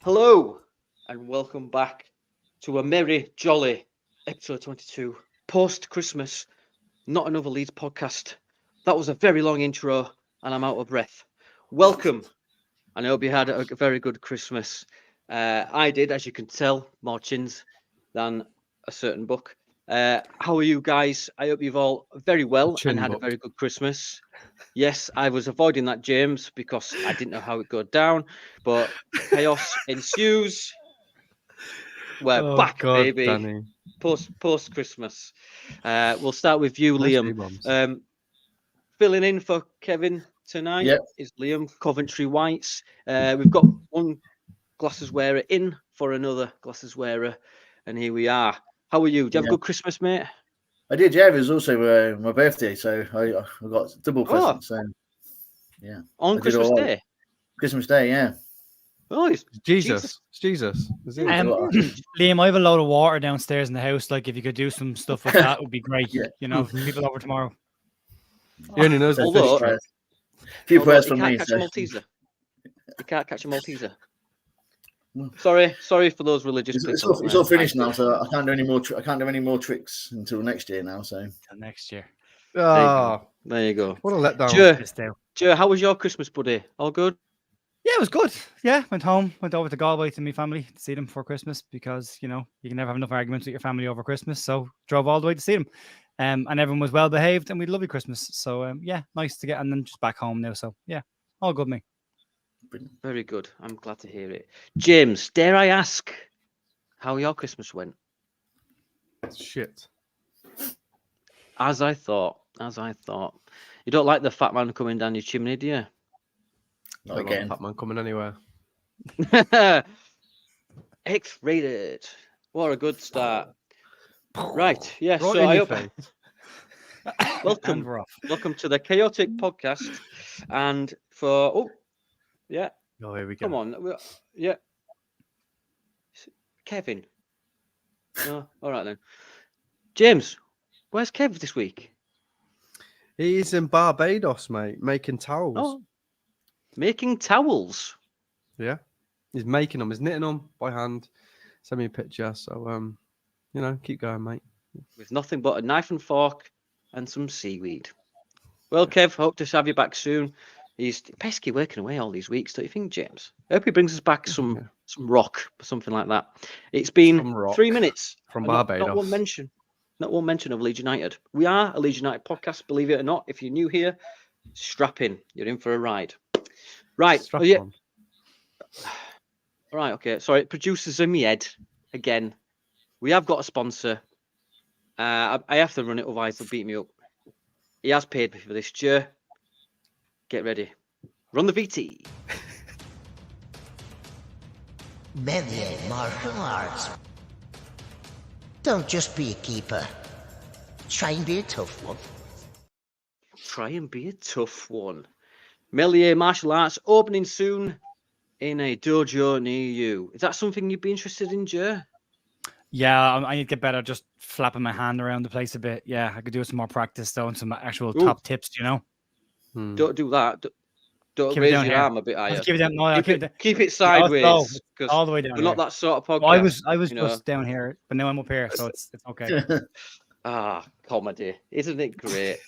Hello, and welcome back to a merry, jolly episode 22, post-Christmas, not another Leeds podcast. That was a very long intro, and I'm out of breath. Welcome, and I hope you had a very good Christmas. I did, as you can tell, more chins than a certain book. How are you guys? I hope you've all very well and had a very good Christmas. Yes, I was avoiding that, James, because I didn't know how it would go down, but chaos ensues. We're back, God, baby. Danny. Post Christmas. We'll start with you, Nice Liam. Filling in for Kevin tonight is Liam, Coventry Whites. We've got one glasses wearer in for another glasses wearer, and here we are. How are you? Did you have a good Christmas, mate? I did, yeah. It was also my birthday, so I got double presents. So, yeah. On Christmas Day? Christmas Day, yeah. Oh, it's Jesus. It's Jesus. Liam, I have a load of water downstairs in the house. Like, if you could do some stuff with that, would be great. You know, people over tomorrow. He only knows the fish trick. Few prayers from me. You can't catch a Malteser. Sorry for those religious people. It's all finished now, so I can't do any more. I can't do any more tricks until next year now. So until next year. There you go. What a letdown. Joe, how was your Christmas, buddy? All good? Yeah, it was good. Yeah, went home, went over to Galway to my family to see them for Christmas because, you know, you can never have enough arguments with your family over Christmas. So drove all the way to see them. And everyone was well behaved and we had a lovely Christmas. So, yeah, nice to get, and then just back home now. So, yeah, all good, mate. Very good. I'm glad to hear it. James, dare I ask how your Christmas went? Shit. As I thought. You don't like the fat man coming down your chimney, do you? Not again. Fat man coming anywhere. X-rated. What a good start. Right. Yeah. Right so I hope. Welcome to the Chaotic Podcast. And for here we go. Come on. Yeah. Kevin. No. All right then. James, where's Kev this week? He's in Barbados, mate, making towels. Oh, making towels? Yeah. He's making them. He's knitting them by hand. Send me a picture. So, keep going, mate. With nothing but a knife and fork and some seaweed. Well, Kev, hope to have you back soon. He's pesky working away all these weeks, don't you think, James? I hope he brings us back some rock or something like that. It's been 3 minutes. From Barbados. Not one mention of Leeds United. We are a Leeds United podcast, believe it or not. If you're new here, strap in. You're in for a ride. Right. On. Right, okay. Sorry, producers in my head again. We have got a sponsor. I have to run it, otherwise they'll beat me up. He has paid me for this. Joe, get ready. Run the VT. Melee martial arts. Don't just be a keeper. Try and be a tough one. Melee martial arts opening soon in a dojo near you. Is that something you'd be interested in, Joe? Yeah, I need to get better just flapping my hand around the place a bit. Yeah, I could do some more practice though and some actual top tips, you know? Don't do that. Don't raise your arm a bit higher. Keep it sideways. All the way down. We're not that sort of podcast. I was just down here, but now I'm up here, so it's okay. Comedy. Isn't it great?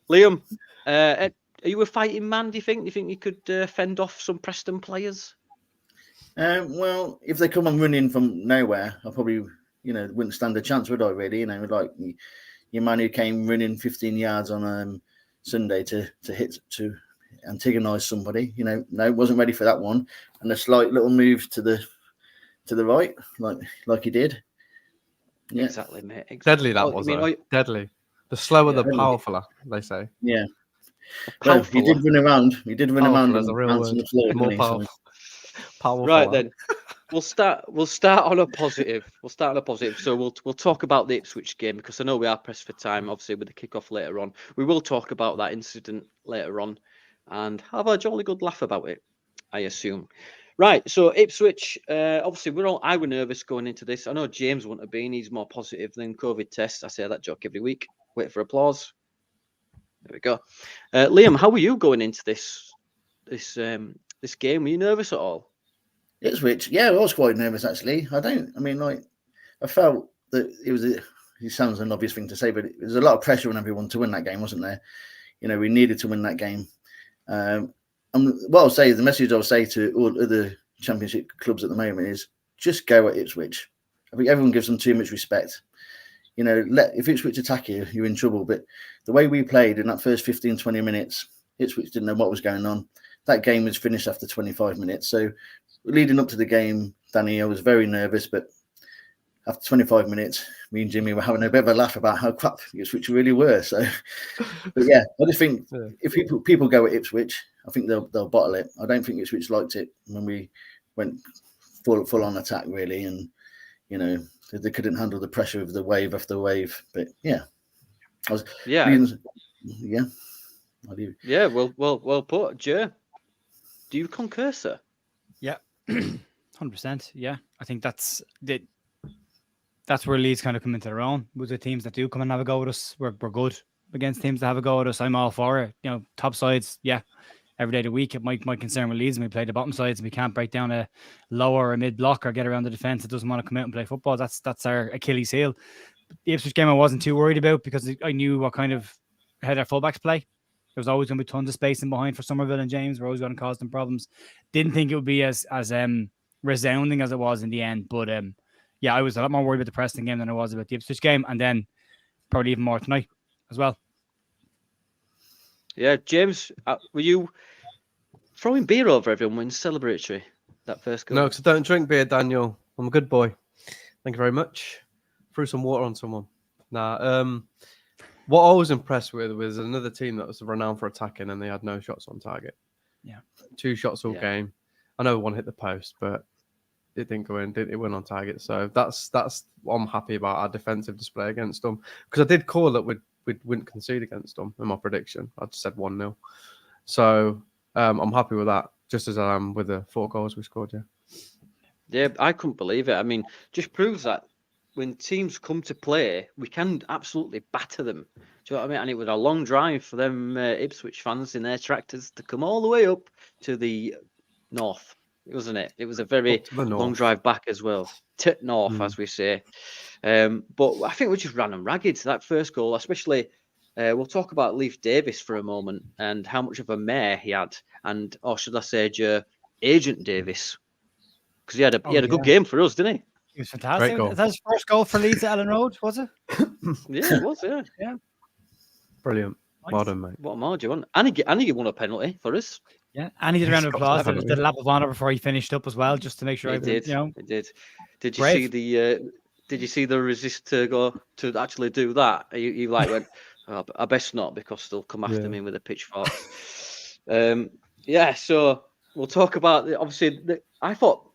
Liam, are you a fighting man, do you think? Do you think you could fend off some Preston players? Well, if they come and run in from nowhere, I probably, wouldn't stand a chance, would I, really? Like your man who came running 15 yards on Sunday to antagonize somebody, no, wasn't ready for that one. And a slight little move to the right, like he did. Yeah. Exactly, mate. Exactly. Deadly that was. Deadly. The slower, the powerfuler, they say. Yeah. Well, he did run around. As a real word. More powerful. Right then. We'll start on a positive. So we'll talk about the Ipswich game because I know we are pressed for time, obviously, with the kickoff later on. We will talk about that incident later on and have a jolly good laugh about it, I assume. Right, so Ipswich, obviously I were nervous going into this. I know James wouldn't have been. He's more positive than COVID tests. I say that joke every week. Wait for applause. There we go. Liam, how were you going into this game? Were you nervous at all? Ipswich, yeah, I was quite nervous actually. I felt that it sounds an obvious thing to say, but there's a lot of pressure on everyone to win that game, wasn't there? We needed to win that game. And what I'll say, the message I'll say to all other Championship clubs at the moment is just go at Ipswich. I think everyone gives them too much respect. If Ipswich attack you, you're in trouble. But the way we played in that first 15, 20 minutes, Ipswich didn't know what was going on. That game was finished after 25 minutes. So leading up to the game, Danny, I was very nervous, but after 25 minutes, me and Jimmy were having a bit of a laugh about how crap Ipswich really were. So, but yeah, I just think if people go at Ipswich, I think they'll bottle it. I don't think Ipswich liked it when we went full on attack, really, and they couldn't handle the pressure of the wave after wave. But yeah, Well put, Joe. Do you concur, sir? Yeah, 100%. Yeah, I think that's where Leeds kind of come into their own. With the teams that do come and have a go at us, we're good against teams that have a go at us. I'm all for it. Top sides, yeah, every day of the week. My concern with Leeds when we play the bottom sides and we can't break down a lower or a mid block or get around the defence that doesn't want to come out and play football. That's our Achilles heel. The Ipswich game I wasn't too worried about because I knew what kind of how their fullbacks play. There was always going to be tons of space in behind for Somerville and James. We're always going to cause them problems. Didn't think it would be as resounding as it was in the end, but yeah, I was a lot more worried about the Preston game than I was about the Ipswich game, and then probably even more tonight as well. Yeah, James, were you throwing beer over everyone when celebratory that first goal? No, because I don't drink beer, Daniel. I'm a good boy. Thank you very much. Threw some water on someone. What I was impressed with was another team that was renowned for attacking, and they had no shots on target. Yeah, 2 shots all game. I know one hit the post, but it didn't go in. It went on target. So that's what I'm happy about our defensive display against them. Because I did call that we wouldn't concede against them in my prediction. I just said 1-0. So I'm happy with that. Just as I am with the 4 goals we scored. Yeah, I couldn't believe it. I mean, just proves that when teams come to play, we can absolutely batter them. Do you know what I mean? And it was a long drive for them Ipswich fans in their tractors to come all the way up to the north, wasn't it? It was a very long drive back as well. Tit north, as we say. But I think we just ran them ragged. That first goal, especially, we'll talk about Leif Davis for a moment and how much of a mare he had. Or should I say, Agent Davis. Because he had a good game for us, didn't he? He was fantastic. Is that his first goal for Leeds at Ellen Road, was it? Yeah, it was, yeah. Brilliant. Nice. Well done, mate. What more do you want? And he won a penalty for us. Yeah, and he did a round of applause. Did a lap of honour before he finished up as well, just to make sure. He did. Did you brave. see the resist to go to actually do that? You like went, oh, I best not because they'll come after me with a pitchfork. So we'll talk about I thought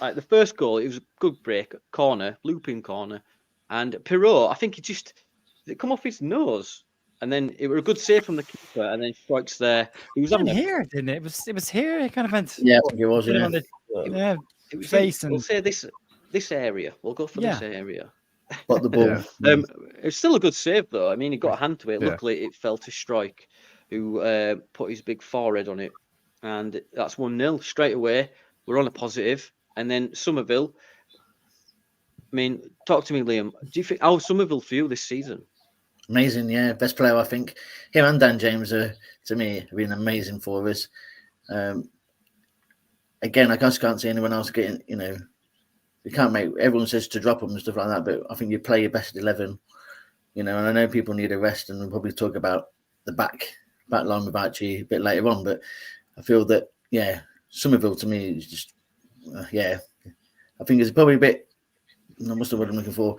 like the first goal, it was a good break, corner, looping corner, and Pirot, I think it come off his nose. And then it was a good save from the keeper, and then strikes there. He was here, didn't it? It was here. It kind of went. Yeah, it was. Yeah, it was face. We'll say this area. We'll go for this area. But the ball. It's still a good save though. I mean, he got a hand to it. Luckily, it fell to Strike, who put his big forehead on it, and that's 1-0 straight away. We're on a positive, and then Somerville. I mean, talk to me, Liam. Do you think how Somerville feel this season? Amazing, yeah. Best player, I think. Him and Dan James are, to me, have been amazing for us. Again, I just can't see anyone else getting, you can't make, everyone says to drop them and stuff like that, but I think you play your best 11, and I know people need a rest, and we'll probably talk about the back line with Archie a bit later on, but I feel that, Somerville to me is just, I think it's probably a bit, what's the word I'm looking for?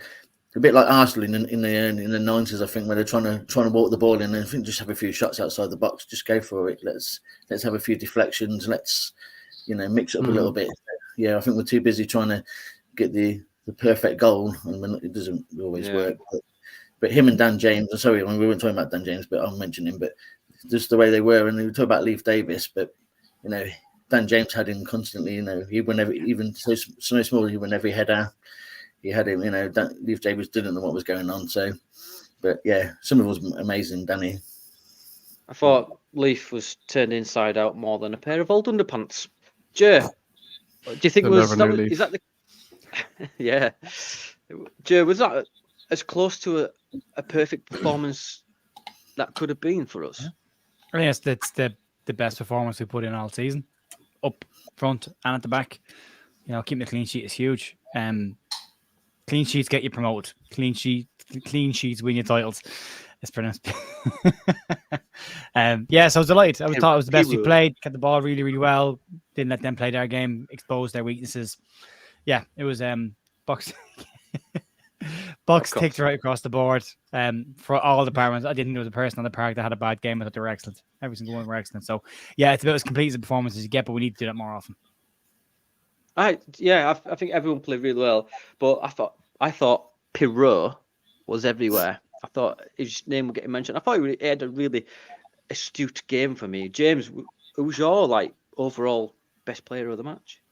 A bit like Arsenal in the 90s, I think, where they're trying to walk the ball in, and I think just have a few shots outside the box, just go for it. Let's have a few deflections. Let's mix it up a little bit. Yeah, I think we're too busy trying to get the perfect goal, and it doesn't always work. But him and Dan James, sorry, we weren't talking about Dan James, but I'll mention him. But just the way they were, and we were talking about Leif Davis, but Dan James had him constantly. He whenever even so small, he went every header. He had him, Leif Davis didn't know what was going on. So, but yeah, Somerville was amazing, Danny. I thought Leif was turned inside out more than a pair of old underpants. Jay, Do you think They're never new leaf. is that the yeah, Joe, was that as close to a perfect performance that could have been for us? I think that's the best performance we put in all season, up front and at the back. You know, keeping the clean sheet is huge. Clean sheets get you promoted. Clean sheets win you titles. It's pronounced. Yeah, so I was delighted. I thought it was the best we played. Kept the ball really, really well. Didn't let them play their game. Exposed their weaknesses. Yeah, it was Bucks ticked right across the board for all departments. I didn't think there was a person on the park that had a bad game. I thought they were excellent. Every single one were excellent. So yeah, it's about as complete as a performance as you get, but we need to do that more often. I think everyone played really well, but I thought Pirot was everywhere. I thought his name was getting mentioned. I thought he had a really astute game for me. James, who was your overall best player of the match?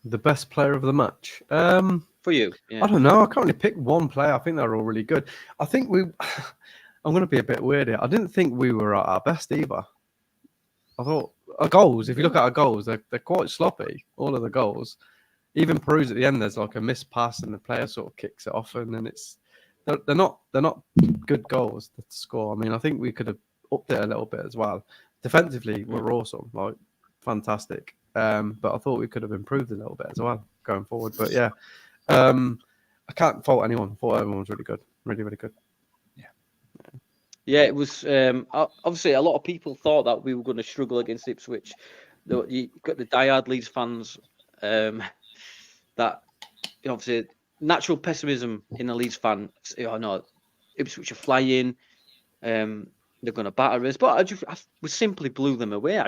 The best player of the match. For you? Yeah. I don't know. I can't really pick one player. I think they're all really good. I think I'm going to be a bit weird here. I didn't think we were at our best either. I thought our goals, if you look at our goals, they're quite sloppy, all of the goals. Even Peru's at the end, there's like a missed pass and the player sort of kicks it off, and then they're not good goals to score. I mean, I think we could have upped it a little bit as well. Defensively, we're awesome, like fantastic. But I thought we could have improved a little bit as well going forward. But yeah, I can't fault anyone. I thought everyone was really good, really, really good. Yeah, it was obviously a lot of people thought that we were going to struggle against Ipswich. You got the diehard Leeds fans that obviously natural pessimism in a Leeds fan. No, Ipswich are flying. They're going to batter us, but we simply blew them away.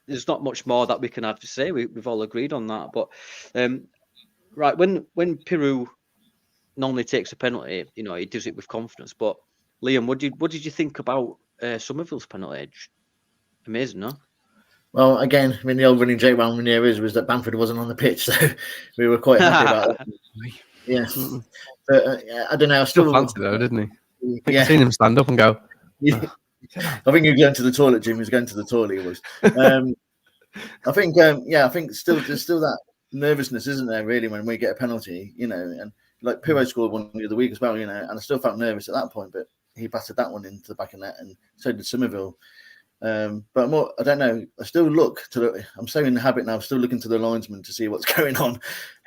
There's not much more that we can have to say. We've all agreed on that. But right, when Peru normally takes a penalty, he does it with confidence. But Liam, what did you think about Somerville's penalty? Amazing, no? Well, again, I mean, the old running joke around Ramirez was that Bamford wasn't on the pitch, so we were quite happy about that. Yeah, but I don't know. I still fancy though, didn't he? Yeah, I've seen him stand up and go. I think he was going to the toilet, Jim. He was going to the toilet. He was. I think, I think there's still that nervousness, isn't there? Really, when we get a penalty, and like Pirot scored one the other week as well, and I still felt nervous at that point, but he battered that one into the back of net, and so did Somerville. But I don't know. I still I'm so in the habit now of still looking to the linesman to see what's going on.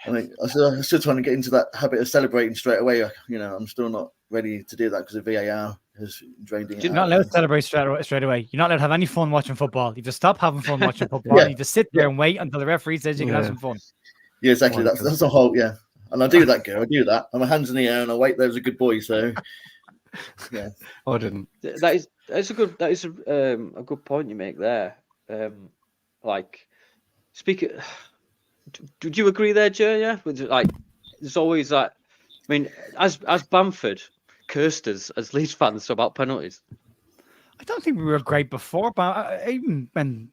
I mean, I'm still trying to get into that habit of celebrating straight away. I'm still not ready to do that because of VAR has drained it. You're not allowed to celebrate straight away. You're not allowed to have any fun watching football. You just stop having fun watching football. Yeah. You just sit there and wait until the referee says you can have some fun. Yeah, exactly. That's the whole. Yeah, and I do that, girl. I do that. I'm my hands in the air and I wait. There's a good boy. So yeah, I didn't. That is a good point you make there. Did you agree there, Joe? Yeah, there's always that. I mean, as Bamford cursed us as Leeds fans about penalties. I don't think we were great before, but even when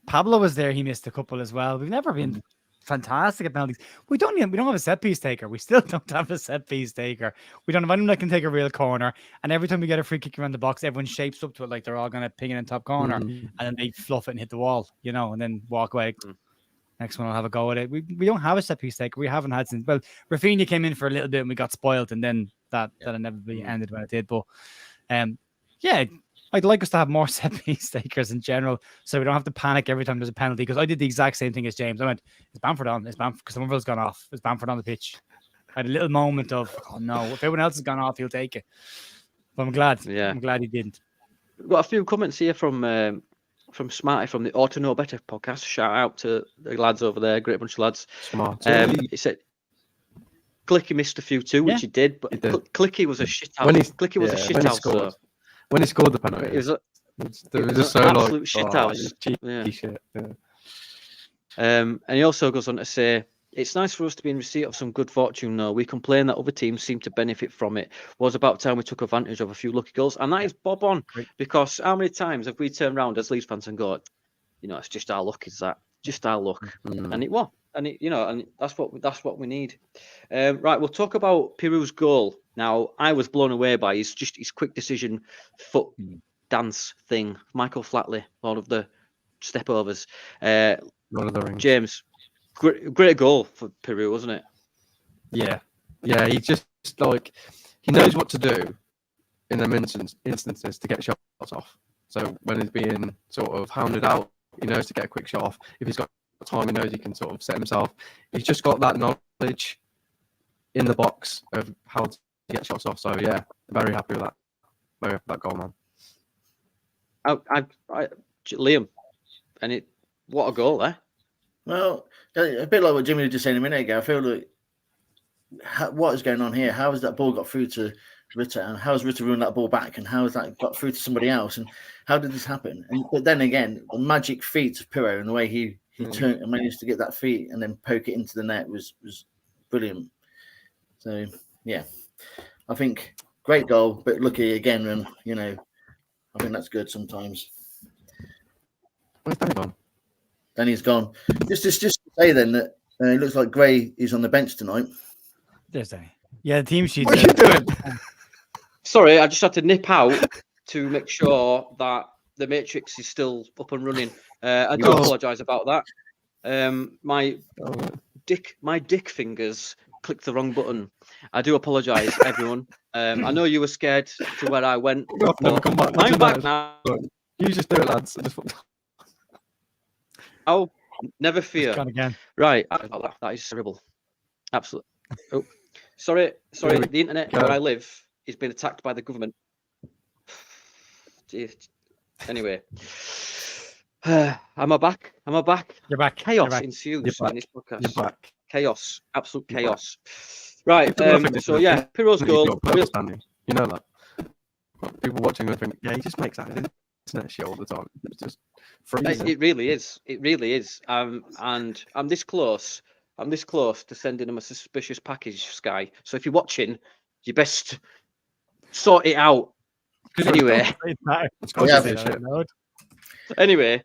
Pablo was there, he missed a couple as well. We've never been fantastic at penalties. We don't have a set piece taker. We still don't have a set piece taker. We don't have anyone that can take a real corner. And every time we get a free kick around the box, everyone shapes up to it like they're all going to ping it in top corner, and then they fluff it and hit the wall, and then walk away. Next one will have a go at it. We don't have a set piece taker. We haven't had since. Well, Rafinha came in for a little bit and we got spoiled, and then that inevitably ended when it did. But I'd like us to have more set piece takers in general, so we don't have to panic every time there's a penalty. Because I did the exact same thing as James. I went, "Is Bamford on? Is Bamford? Because Somerville's gone off. Is Bamford on the pitch?" I had a little moment of, "Oh no! If everyone else has gone off, he'll take it." But I'm glad. Yeah, I'm glad he didn't. We've got a few comments here from Smarty from the Ought to Know Better podcast. Shout out to the lads over there, great bunch of lads. He said Clicky missed a few too, which he did, but Clicky was a shit house. Clicky was a shit house. When he scored the penalty, it was just so absolute shit house. Shit. Yeah. And he also goes on to say, "It's nice for us to be in receipt of some good fortune, though. We complain that other teams seem to benefit from it. Was about time we took advantage of a few lucky goals." And that is bob on, because how many times have we turned around as Leeds fans and go, it's just our luck, is that? Just our luck. And it was. And and that's what we need. Right, we'll talk about Peru's goal. Now, I was blown away by his quick decision foot dance thing. Michael Flatley, all of the step overs. Lord of the Rings. James, great goal for Peru, wasn't it? Yeah, he just like he knows what to do in them instances to get shots off. So when he's being sort of hounded out, he knows to get a quick shot off. If he's got time, he knows he can sort of set himself. He's just got that knowledge in the box of how to get shots off. So yeah, very happy with that. Very happy with that goal, man. Liam, and what a goal there. Well, a bit like what Jimmy was just saying a minute ago. I feel like what is going on here? How has that ball got through to Ritter, and how has Ritter ruined that ball back, and how has that got through to somebody else, and how did this happen? But then again, the magic feet of Pirro and the way he turned and managed to get that feet and then poke it into the net was brilliant. So yeah, I think great goal, but lucky again, and I think that's good sometimes. Where's Danny gone? Danny's gone. Just to say then that it looks like Gray is on the bench tonight. There's Danny. Yeah, the team sheet. What are you doing? Sorry, I just had to nip out to make sure that the Matrix is still up and running. I do apologise about that. My dick fingers clicked the wrong button. I do apologise, everyone. I know you were scared to where I went. I'm back now. You just do it, lads. Oh, never fear. Gone again. Right, that is terrible. Absolutely. Oh, sorry. The internet where I live is being attacked by the government. Anyway, am I back? You're back. Chaos You're back. ensues in this podcast. You're back. Chaos, absolute chaos. Right. So yeah, Pirro's goal. You know that. People watching will think, yeah, he just makes that internet shit all the time. It's just freezing. It really is. It really is. And I'm this close. I'm this close to sending him a suspicious package, Sky. So if you're watching, you best sort it out. Anyway. Anyway,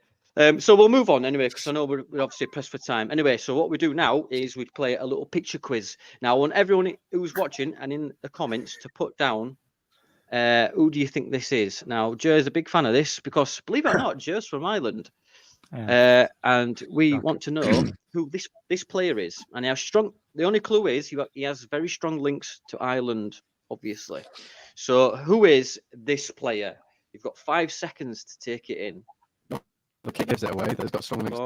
so we'll move on anyway, because I know we're obviously pressed for time. Anyway, so what we do now is we play a little picture quiz. Now, I want everyone who's watching and in the comments to put down who do you think this is. Now, Joe's a big fan of this because, believe it or not, Joe's from Ireland. And we want to know who this player is. And he has the only clue is he has very strong links to Ireland, obviously. So who is this player? You've got 5 seconds to take it in. Look, he gives it away. There's got strong links.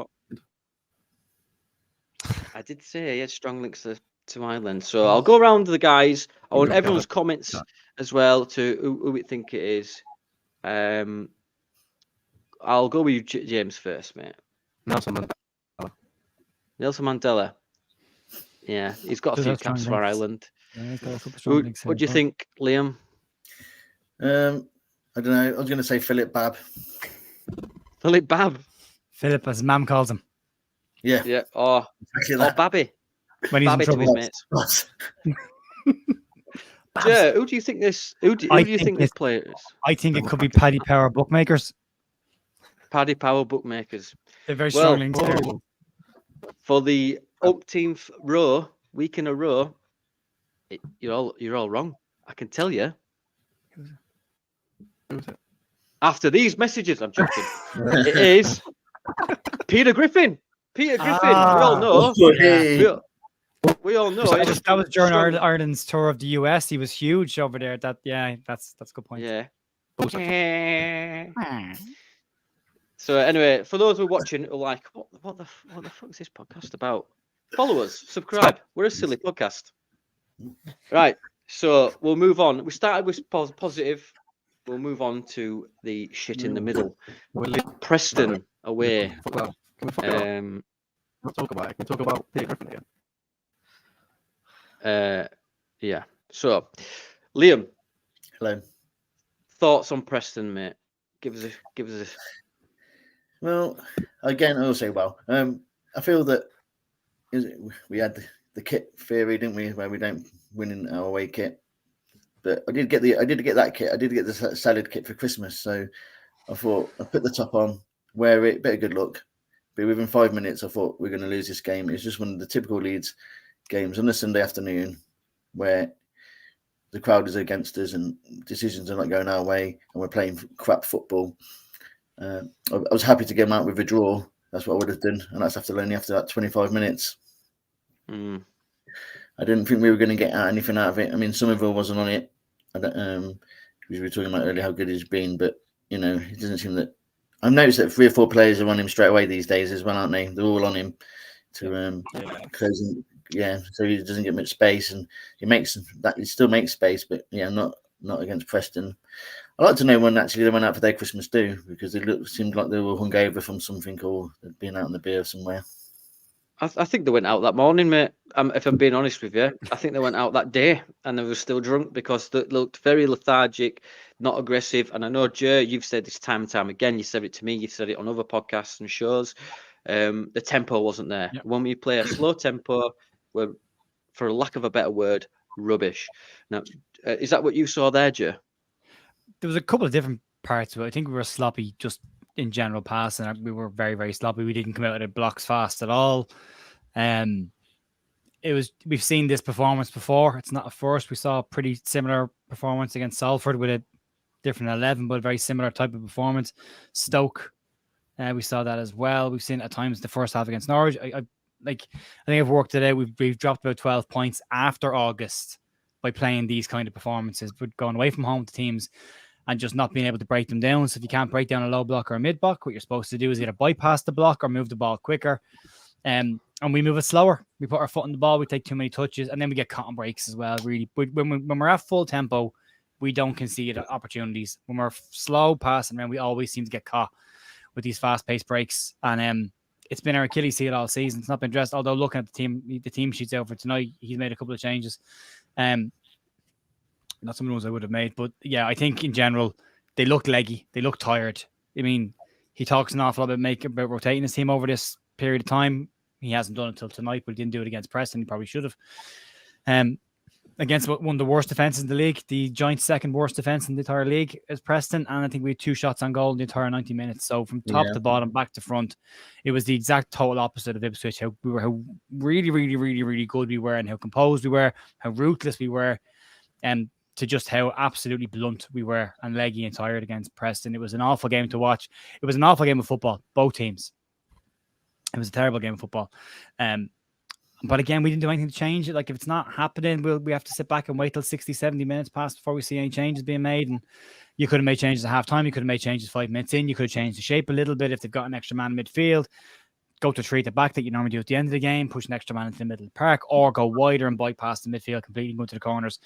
I did say he had strong links to Ireland. So I'll go around the guys. I want everyone's comments as well to who we think it is. I'll go with James first, mate. Nelson Mandela. Yeah, he's got a few caps for Ireland. Yeah, what do you think, Liam? I don't know. I was going to say Philip Babb. Philip Babb. Philip, as Mam calls him. Yeah. Yeah. Oh, Babby. When he's Babby in trouble. to his mates. Yeah, who do you think this? Who do you think this player is? I think it could be Paddy Power Bookmakers. Paddy Power Bookmakers. They're very strong links there. For the umpteenth week in a row, you're all wrong. I can tell you. Who is it? After these messages, I'm joking. It is Peter Griffin. Peter Griffin. We all know. We all know. That was during Ireland's tour of the US. He was huge over there. That's a good point. Yeah. So anyway, for those who are watching, who are like, what the fuck is this podcast about? Follow us, subscribe. We're a silly podcast. Right. So we'll move on. We started with positive. We'll move on to the shit in the middle. Preston away. Can we talk about it? Can we talk about Peter Griffin again? Yeah. So, Liam. Hello. Thoughts on Preston, mate? Give us a. Well, again, I'll say, I feel that we had the kit theory, didn't we, where we don't win in our away kit. But I did get that kit. I did get the salad kit for Christmas, so I thought I put the top on, wear it, bit of good luck. But within 5 minutes, I thought we're going to lose this game. It's just one of the typical Leeds games on a Sunday afternoon where the crowd is against us and decisions are not going our way, and we're playing crap football. I was happy to get them out with a draw, That's what I would have done, and that's only after that 25 minutes. Mm. I didn't think we were going to get anything out of it. I mean, Somerville wasn't on it. We were talking about earlier how good he's been, but it doesn't seem that. I've noticed that 3 or 4 players are on him straight away these days as well, aren't they? They're all on him to close him. Yeah, so he doesn't get much space, and he still makes space, but not against Preston. I'd like to know when actually they went out for their Christmas do, because seemed like they were hungover from something, or they'd been out on the beer somewhere. I think they went out that morning, mate. If I'm being honest with you, I think they went out that day and they were still drunk because they looked very lethargic, not aggressive. And I know, Joe, you've said this time and time again. You said it to me. You've said it on other podcasts and shows. The tempo wasn't there. Yep. When we play a slow tempo, we're, for lack of a better word, rubbish. Now, is that what you saw there, Joe? There was a couple of different parts of it. I think we were sloppy just in general passing. We were very, very sloppy. We didn't come out of the blocks fast at all. We've seen this performance before. It's not a first. We saw a pretty similar performance against Salford with a different 11, but a very similar type of performance. Stoke, we saw that as well. We've seen it at times the first half against Norwich. I think I've worked it out. We've dropped about 12 points after August by playing these kind of performances, but going away from home to teams and just not being able to break them down. So if you can't break down a low block or a mid block, what you're supposed to do is either bypass the block or move the ball quicker. And we move it slower. We put our foot on the ball. We take too many touches, and then we get caught on breaks as well. Really, when we're at full tempo, we don't concede opportunities. When we're slow passing around, we always seem to get caught with these fast-paced breaks. And it's been our Achilles heel all season. It's not been dressed. Although looking at the team sheets out for tonight, he's made a couple of changes. Not some of those I would have made, but yeah, I think in general they look leggy. They look tired. I mean, he talks an awful lot about rotating his team over this period of time. He hasn't done it until tonight, but he didn't do it against Preston. He probably should have. Against one of the worst defenses in the league, the joint second worst defense in the entire league is Preston, and I think we had 2 shots on goal in the entire 90 minutes. So from top to bottom, back to front, it was the exact total opposite of Ipswich. How really, really, really, really good we were, and how composed we were, how ruthless we were, and to just how absolutely blunt we were and leggy and tired against Preston. It was an awful game to watch. It was an awful game of football, both teams. It was a terrible game of football. But again, we didn't do anything to change it. Like, if it's not happening, we have to sit back and wait till 60, 70 minutes pass before we see any changes being made. And you could have made changes at halftime. You could have made changes 5 minutes in. You could have changed the shape a little bit if they've got an extra man in midfield. Go to 3 at the back that you normally do at the end of the game, push an extra man into the middle of the park, or go wider and bypass the midfield completely, go to the corners.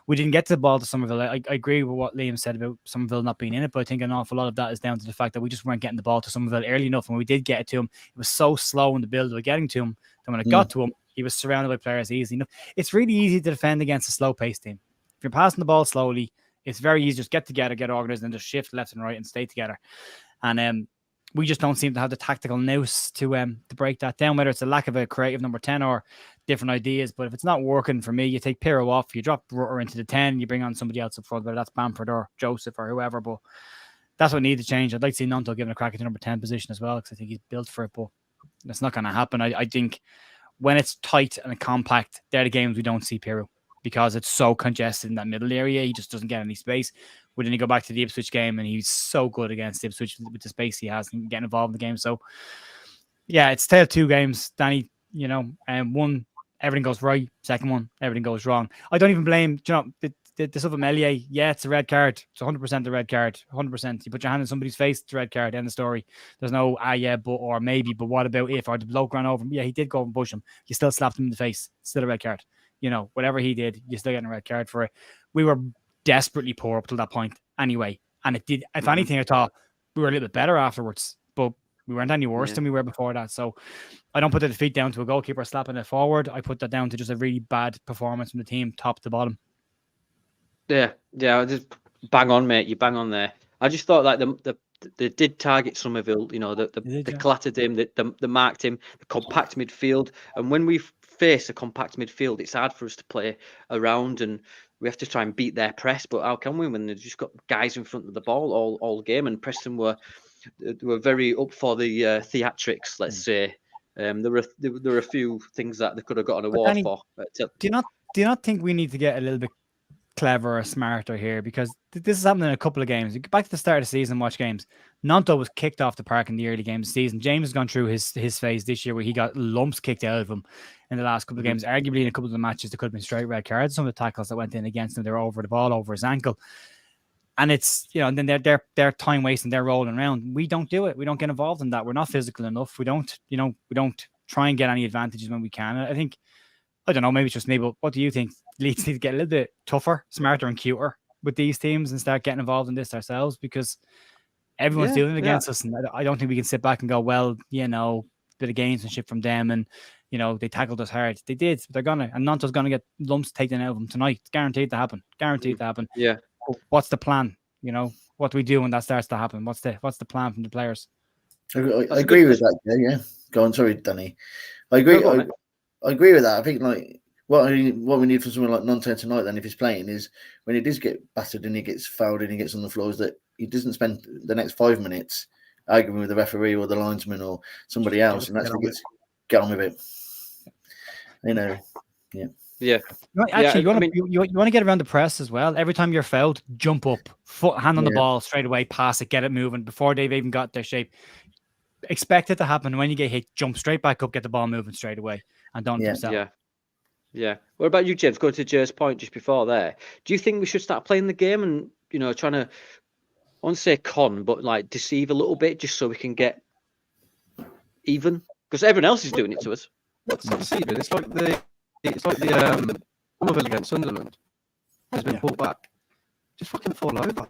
We didn't get to the ball to Somerville. I agree with what Liam said about Somerville not being in it, but I think an awful lot of that is down to the fact that we just weren't getting the ball to Somerville early enough. When we did get it to him, it was so slow in the build of getting to him that when it got to him, he was surrounded by players easily enough. It's really easy to defend against a slow-paced team. If you're passing the ball slowly, it's very easy to just get together, get organized, and just shift left and right and stay together. And we just don't seem to have the tactical nous to break that down, whether it's a lack of a creative number 10 or different ideas. But if it's not working for me, you take Pirro off, you drop Rutter into the 10, you bring on somebody else up front, whether that's Bamford or Joseph or whoever. But that's what needs to change. I'd like to see Nunto given a crack at the number 10 position as well, because I think he's built for it, but that's not going to happen. I think when it's tight and compact, they're the games we don't see Pirro, because it's so congested in that middle area. He just doesn't get any space. We didn't go back to the Ipswich game, and he's so good against Ipswich with the space he has and getting involved in the game. So, yeah, it's tale of 2 games, Danny. And one, everything goes right. Second one, everything goes wrong. I don't even blame, the stuff with Meslier. Yeah, it's a red card. It's 100% a red card. 100%. You put your hand in somebody's face, it's a red card. End of story. There's no, yeah, but, or maybe, but what about if, or the bloke ran over him. Yeah, he did go and push him. You still slapped him in the face. Still a red card. Whatever he did, you're still getting a red card for it. We were desperately poor up till that point anyway. And it did, if anything, I thought we were a little bit better afterwards, but we weren't any worse than we were before that. So I don't put the defeat down to a goalkeeper slapping it forward. I put that down to just a really bad performance from the team, top to bottom. Yeah, just bang on, mate. You bang on there. I just thought like they did target Somerville. They clattered him. They marked him. The compact midfield, and when we face a compact midfield, it's hard for us to play around, and we have to try and beat their press. But how can we when they've just got guys in front of the ball all game? And Preston were very up for the theatrics, let's say. There were a few things that they could have got an award for. Do you not think we need to get a little bit clever or smarter here, because this is happening in a couple of games. You go back to the start of the season, watch games. Nanto was kicked off the park in the early games of the season. James has gone through his phase this year where he got lumps kicked out of him in the last couple of games. Arguably in a couple of the matches, there could have been straight red cards. Some of the tackles that went in against him, they were over the ball, over his ankle. And it's, and then they're time wasting, they're rolling around. We don't do it. We don't get involved in that. We're not physical enough. We don't try and get any advantages when we can. And I think, I don't know, maybe it's just me, but what do you think? Leeds need to get a little bit tougher, smarter, and cuter with these teams and start getting involved in this ourselves, because everyone's doing it against us. And I don't think we can sit back and go, well, bit of gamesmanship from them. And, they tackled us hard. They did. They're going to. And Nanto's going to get lumps taken out of them tonight. It's guaranteed to happen. Guaranteed to happen. Yeah. What's the plan? What do we do when that starts to happen? What's the plan from the players? I agree with that. Yeah. Go on. Sorry, Danny. I agree. I agree with that. I think what we need from someone like Nanto tonight, then, if he's playing, is when he does get battered and he gets fouled and he gets on the floor, is that he doesn't spend the next 5 minutes arguing with the referee or the linesman or somebody else, and actually get on with it. Yeah. Actually, you want to get around the press as well. Every time you're fouled, jump up, hand on the ball straight away, pass it, get it moving before they've even got their shape. Expect it to happen. When you get hit, jump straight back up, get the ball moving straight away, and don't yourself. Yeah. What about you, James? Going to Jer's point just before there, do you think we should start playing the game and trying to, I won't say con, but like deceive a little bit, just so we can get even? Because everyone else is doing it to us. What's not deceiving? It's like the Somerville against Sunderland has been pulled back. Just fucking fall over.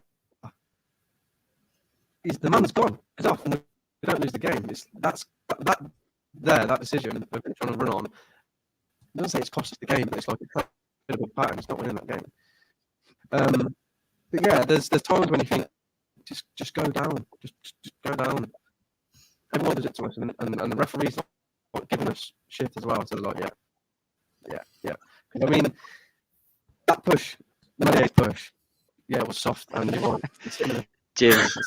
The man's gone. It's off, and we don't lose the game. That decision of trying to run on. It doesn't say it's cost us the game, but it's like a bit of a pattern. It's not winning that game. But yeah, there's times when you think just go down, just go down. Everyone does it to us, and the referees like giving us shit as well. So they're like, yeah. I mean, that push, the 98 push, it was soft, and James,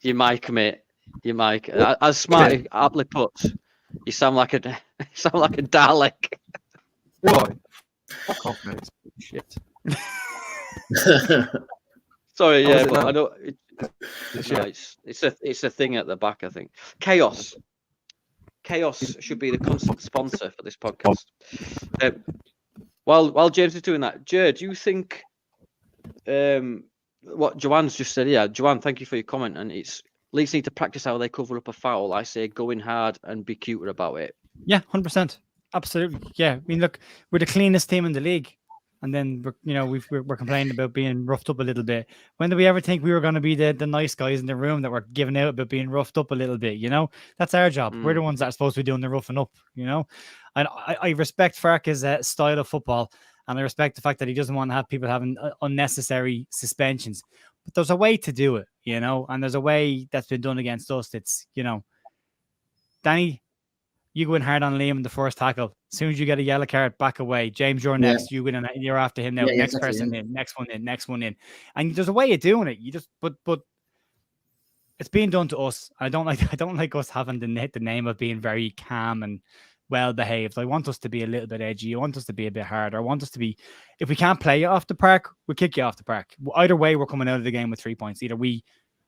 your mic, mate. Your mic. As Smarty aptly puts, you sound like a Dalek. Why? Fuck off, mate. Shit. Sorry, but I know it's a thing at the back. I think Chaos should be the constant sponsor for this podcast. While James is doing that, Jer, do you think what Joanne's just said? Yeah, Joanne, thank you for your comment. And it's Leeds need to practice how they cover up a foul. I say go in hard and be cuter about it. Yeah, 100%. Absolutely. Yeah. I mean, look, we're the cleanest team in the league. And then we're complaining about being roughed up a little bit. When did we ever think we were going to be the nice guys in the room that were giving out about being roughed up a little bit? That's our job. We're the ones that are supposed to be doing the roughing up. And I respect Farke's style of football, and I respect the fact that he doesn't want to have people having unnecessary suspensions. But there's a way to do it, and there's a way that's been done against us. It's Danny, you go in hard on Liam in the first tackle. As soon as you get a yellow card, back away. James, you're next. You win, and you're after him now. Next person in, next one in. And there's a way of doing it. But it's being done to us. I don't like us having the name of being very calm and well behaved. I want us to be a little bit edgy. I want us to be a bit harder. I want us to be. If we can't play you off the park, we'll kick you off the park. Either way, we're coming out of the game with 3 points. Either we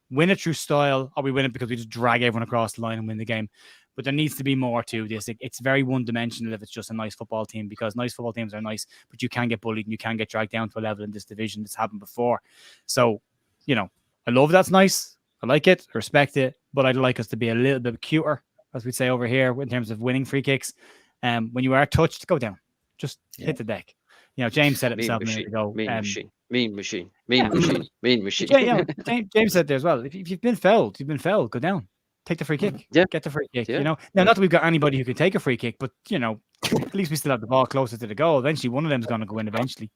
win it through style, or we win it because we just drag everyone across the line and win the game. But there needs to be more to this. It's very one-dimensional if it's just a nice football team, because nice football teams are nice, but you can get bullied and you can get dragged down to a level in this division. It's happened before. So, I love that's nice. I like it. I respect it. But I'd like us to be a little bit cuter, as we'd say over here, in terms of winning free kicks. When you are touched, go down. Just hit the deck. James said it himself a minute ago. Mean machine. Yeah, James said there as well. If you've been fouled, go down. Take the free kick. Yeah. Get the free kick. Now, not that we've got anybody who can take a free kick, but at least we still have the ball closer to the goal. Eventually, one of them is going to go in eventually.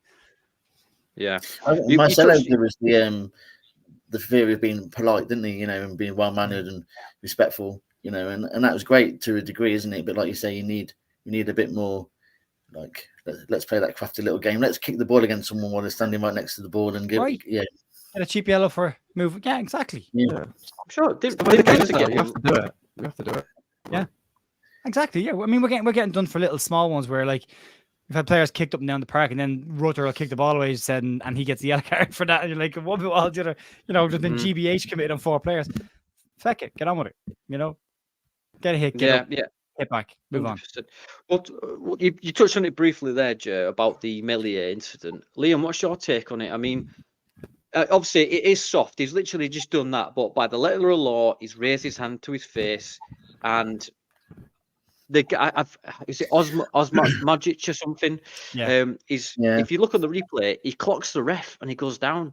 Yeah. Marcelo there was the fear of being polite, didn't he? And being well mannered and respectful. And that was great to a degree, isn't it? But like you say, you need a bit more. Like, let's play that crafty little game. Let's kick the ball against someone while they're standing right next to the ball and get a cheap yellow for move. Yeah, exactly. Yeah. I'm sure. You have to do it. You have to do it. Yeah. Exactly. Yeah. I mean, we're getting done for little small ones where, like, We've had players kicked up and down the park, and then Rutter will kick the ball away, said, and he gets the yellow card for that. And you're like, what about all the other, there's been GBH committed on 4 players. Feck it, get on with it. Get a hit, get up, hit back, move on. Well, you touched on it briefly there, Joe, about the Meslier incident. Liam, what's your take on it? I mean, obviously it is soft. He's literally just done that, but by the letter of the law, he's raised his hand to his face, and the guy, is it Magic or something? Yeah. If you look at the replay, he clocks the ref and he goes down.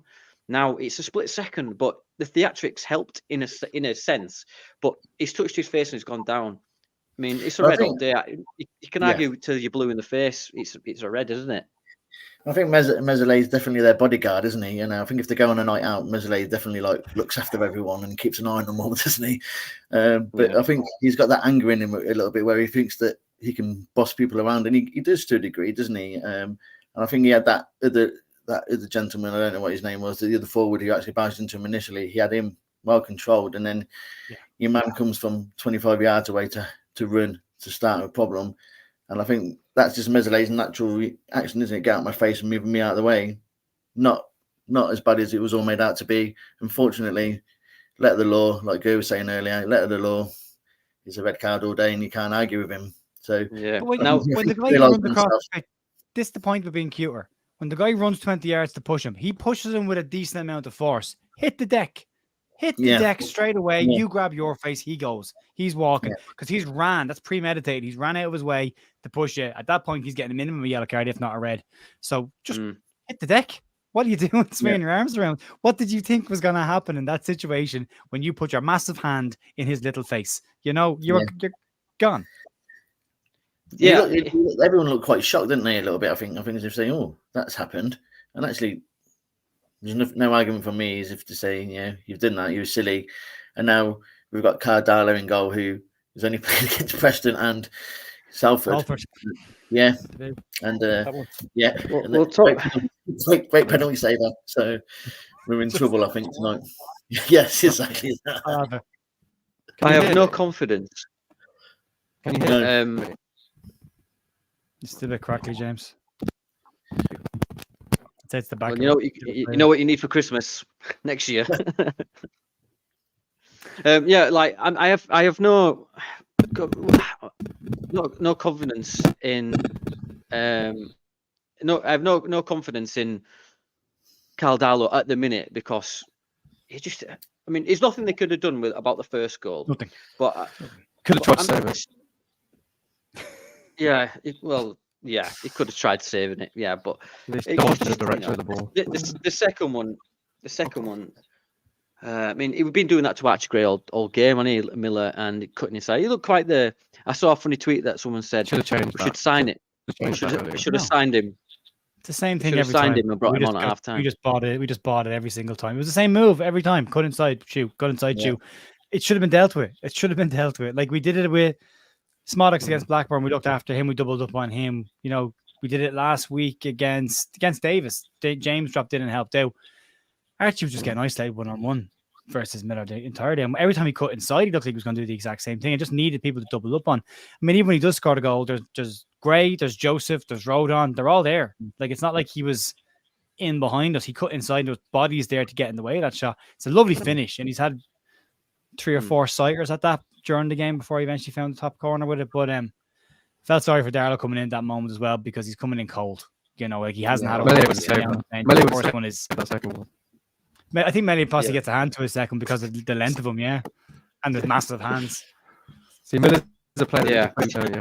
Now it's a split second, but the theatrics helped in a sense. But he's touched his face and he's gone down. I mean, it's a red all day. You can argue till you're blue in the face. It's a red, isn't it? I think Meslier is definitely their bodyguard, isn't he? I think if they go on a night out, Meslier definitely looks after everyone and keeps an eye on them all, doesn't he? But I think he's got that anger in him a little bit, where he thinks that he can boss people around, and he does to a degree, doesn't he? And I think he had that other gentleman, I don't know what his name was, the other forward who actually bounced into him initially. He had him well controlled, and then your man comes from 25 yards away to run to start a problem. And I think that's just Meslier's natural action, isn't it? Get out of my face and moving me out of the way. Not as bad as it was all made out to be. Unfortunately, letter of the law, like Go was saying earlier, letter of the law is a red card all day, and you can't argue with him. So when the guy runs across the pitch, this is the point of being cuter. When the guy runs 20 yards to push him, he pushes him with a decent amount of force. Hit the deck. Hit the deck straight away. You grab your face. He goes. He's walking because he's ran. That's premeditated. He's ran out of his way to push it. At that point, he's getting a minimum of a yellow card, if not a red. So just hit the deck. What are you doing? Swinging your arms around. What did you think was going to happen in that situation when you put your massive hand in his little face? You're gone. Yeah, everyone looked quite shocked, didn't they? A little bit. I think as if saying, "Oh, that's happened," and actually. There's no argument from me as if to say, you've done that, you were silly. And now we've got Cardala in goal, who has only played against Preston and Salford. Yeah. And we'll talk. Great penalty saver. So we're in trouble, I think, tonight. Yes, exactly. I have no confidence. Can you hear me? You're still a bit crackly, James. It's the back. Well, you know what you need for Christmas next year. I have no confidence in I have no confidence in Caldalo at the minute, because there's nothing they could have done about the first goal. Nothing. But could have tried to save it. Yeah, he could have tried saving it. Yeah, but the direction of the ball. The second one. We've been doing that to Archie Gray all game, hasn't he, Miller, and cutting inside. He looked quite I saw a funny tweet that someone said we should sign it. We should have signed him. It's the same thing every time. Signed him and brought him on at half time. We just bought it every single time. It was the same move every time. Cut inside, shoot. Cut inside, shoot. It should have been dealt with. Like we did it with Smoddox against Blackburn. We looked after him. We doubled up on him. We did it last week against Davis. James dropped in and helped out. Archie was just getting isolated 1-on-1 versus Miller the entire day. And every time he cut inside, he looked like he was going to do the exact same thing. It just needed people to double up on. Even when he does score the goal, there's Gray, there's Joseph, there's Rodon. They're all there. Like, it's not like he was in behind us. He cut inside. There was bodies there to get in the way of that shot. It's a lovely finish. And he's had 3 or 4 sighters at that during the game before he eventually found the top corner with it. But felt sorry for Darlow coming in that moment as well, because he's coming in cold. He hasn't had a the first one is the second one. I think Melly possibly gets a hand to a second because of the length of him, and the massive hands. See, Miller's a player.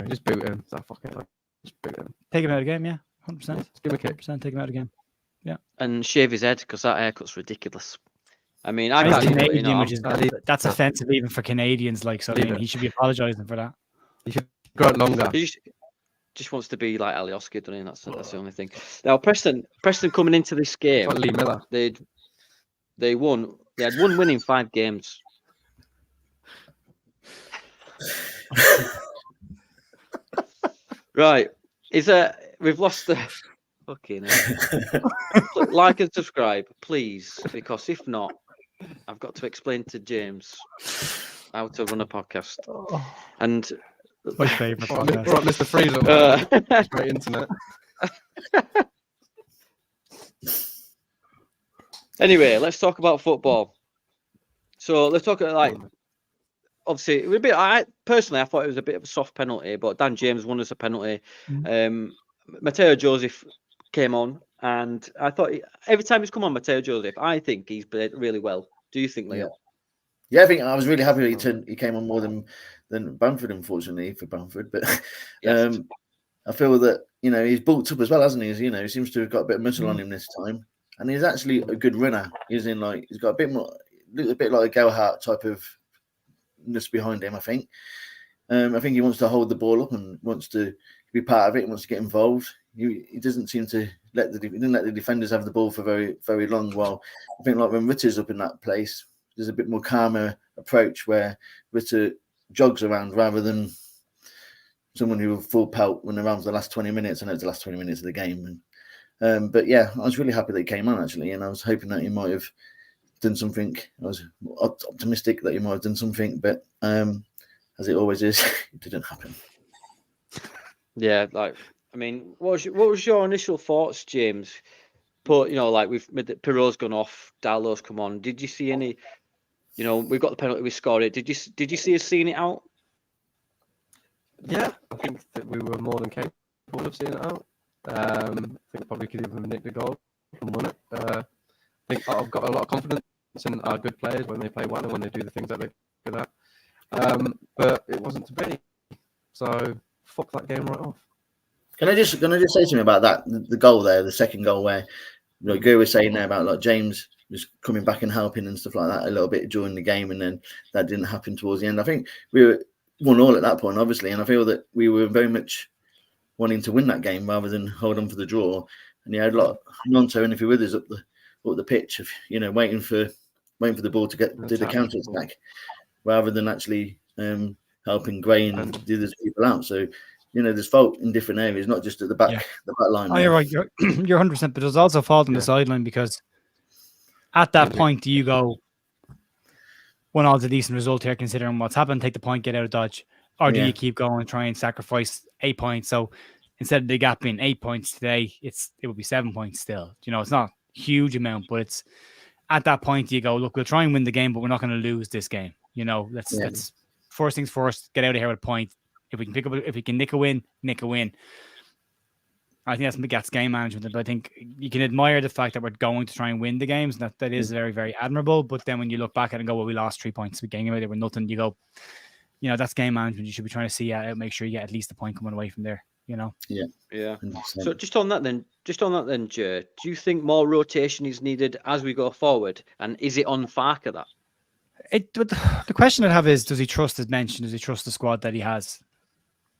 Just boot him. Just boot him. Take him out of the game, 100%. Give him a kick. 100% take him out of the game. Yeah. And shave his head, because that haircut's ridiculous. That's offensive even for Canadians. He should be apologising for that. He should grow it longer. He just wants to be like Alioski, doesn't he? That's the only thing. Now, Preston coming into this game, Lee Miller. They won. They had 1 win in 5 games. Right. We've lost the fucking like and subscribe, please, because if not, I've got to explain to James how to run a podcast. And my favourite podcast. Mr. Freezer. Great internet. Anyway, let's talk about football. So let's talk about obviously it was a bit. I thought it was a bit of a soft penalty, but Dan James won us a penalty. Matteo Joseph came on, and I thought every time he's come on, Matteo Joseph, I think he's played really well. Do you think, Leo? Yeah, I think I was really happy he came on more than Bamford, unfortunately for Bamford. But I feel that he's bulked up as well, hasn't he? He seems to have got a bit of muscle on him this time, and he's actually a good runner. He's got a bit more, a bit like a Gelhardt type of ness behind him. I think he wants to hold the ball up and wants to be part of it. He wants to get involved. He doesn't seem to let the defenders have the ball for very, very long. While I think like when Ritter's up in that place, there's a bit more calmer approach where Ritter jogs around rather than someone who will full pelt when around the last 20 minutes. I know it's the last 20 minutes of the game. But yeah, I was really happy that he came on actually, and I was hoping that he might have done something. I was optimistic that he might have done something, but as it always is, it didn't happen. Yeah, what was your initial thoughts, James? But we've made Pirot's gone off, Darlow's come on. Did you see any? We've got the penalty, we scored it. Did you see us seeing it out? Yeah, I think that we were more than capable of seeing it out. I think probably could even nick the goal and won it. I think I've got a lot of confidence in our good players when they play well and when they do the things that they're good at. But it wasn't to be. So fuck that game right off. Can I just say something about that? The goal there, the second goal where Guru was saying there about James was coming back and helping and stuff like that a little bit during the game, and then that didn't happen towards the end. I think we were 1-1 at that point, obviously, and I feel that we were very much wanting to win that game rather than hold on for the draw. And he had a lot of Nonto and if he with us up the pitch of waiting for the ball to do the counter attack rather than actually helping Gray and the other people out. So there's fault in different areas, not just at the back line. Oh, you're right. You're 100%, but there's also fault on the sideline because at that point, do you go 1-1's a decent result here considering what's happened, take the point, get out of Dodge, or do you keep going and try and sacrifice 8 points? So instead of the gap being 8 points today, it would be 7 points still. It's not a huge amount, but it's at that point you go, look, we'll try and win the game, but we're not going to lose this game. Let's first things first, get out of here with a point. If we can nick a win. I think that's game management. But I think you can admire the fact that we're going to try and win the games. That is very, very admirable. But then when you look back at it and go, well, we lost 3 points. We game away there with nothing. You go, that's game management. You should be trying to see out, make sure you get at least a point coming away from there. Yeah. So just on that then, Jer, do you think more rotation is needed as we go forward? And is it on Farker that? The question I'd have is, does he trust his bench? Does he trust the squad that he has?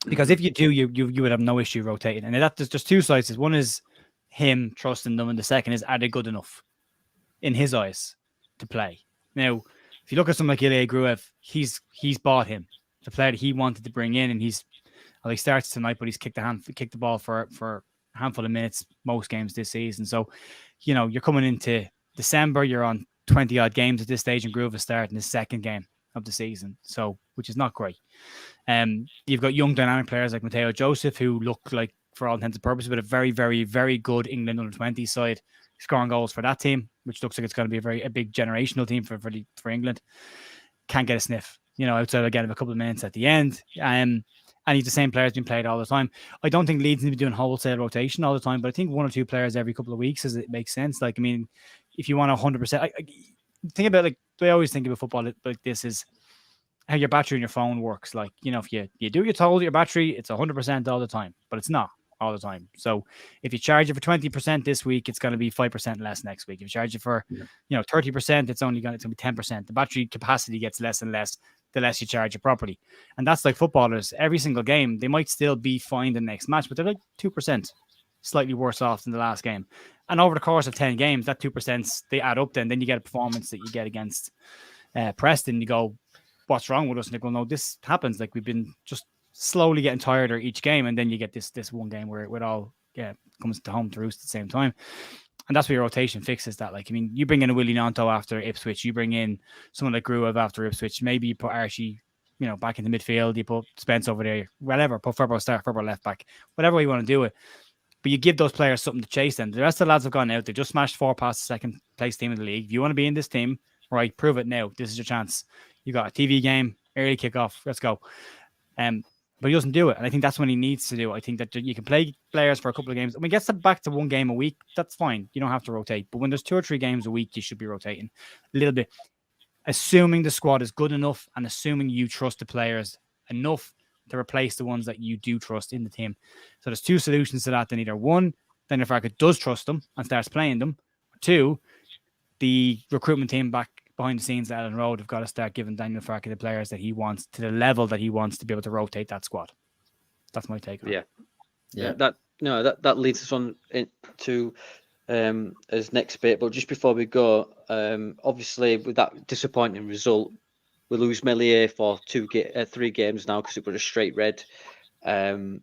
Because if you do, you would have no issue rotating. And there's just two sides. One is him trusting them, and the second is, are they good enough in his eyes to play? Now, if you look at someone like Ilya Gruev, he's bought him, the player that he wanted to bring in, and he starts tonight, but he's kicked the ball for a handful of minutes most games this season. So, you're coming into December, you're on 20 odd games at this stage, and Gruev is starting his second game of the season, so which is not great. You've got young dynamic players like Matteo Joseph who look like, for all intents and purposes, but a very, very, very good England under-20 side, scoring goals for that team, which looks like it's going to be a big generational team for England. Can't get a sniff, outside again of a couple of minutes at the end. And he's the same player has been played all the time. I don't think Leeds need to be doing wholesale rotation all the time, but I think 1 or 2 players every couple of weeks it makes sense. If you want 100%, think about the way I always think about football like this is how your battery in your phone works. If you do get told your battery, it's 100% all the time, but it's not all the time. So if you charge it for 20% this week, it's going to be 5% less next week. If you charge it for 30%, it's only going to be 10%. The battery capacity gets less and less the less you charge it properly. And that's like footballers. Every single game, they might still be fine the next match, but they're like 2% slightly worse off than the last game. And over the course of 10 games, that 2%, they add up then you get a performance that you get against Preston. You go, what's wrong with us? And they go, no, this happens. We've been just slowly getting tireder each game. And then you get this one game where it all comes to home to roost at the same time. And that's where your rotation fixes that. You bring in a Willie Nanto after Ipswich. You bring in someone like Gruev after Ipswich. Maybe you put Archie, back in the midfield. You put Spence over there. Whatever. Put Furbo start, Furbo left back. Whatever way you want to do it. but you give those players something to chase them. The rest of the lads have gone out. They just smashed 4 past the second place team in the league. If you want to be in this team, right, prove it now. This is your chance. You got a TV game, early kickoff. Let's go. But he doesn't do it. And I think that's what he needs to do. I think that you can play players for a couple of games. When he gets back to 1 game a week, that's fine. You don't have to rotate. But when there's 2 or 3 games a week, you should be rotating a little bit. Assuming the squad is good enough and assuming you trust the players enough to replace the ones that you do trust in the team. So there's 2 solutions to that. Then either 1, Daniel Farke does trust them and starts playing them. Or 2, the recruitment team back behind the scenes at Ellen Road have got to start giving Daniel Farke the players that he wants to the level that he wants to be able to rotate that squad. That's my take on it. Yeah. That leads us on to as next bit. But just before we go, obviously with that disappointing result, we lose Melier for 3 games now because it was a straight red, and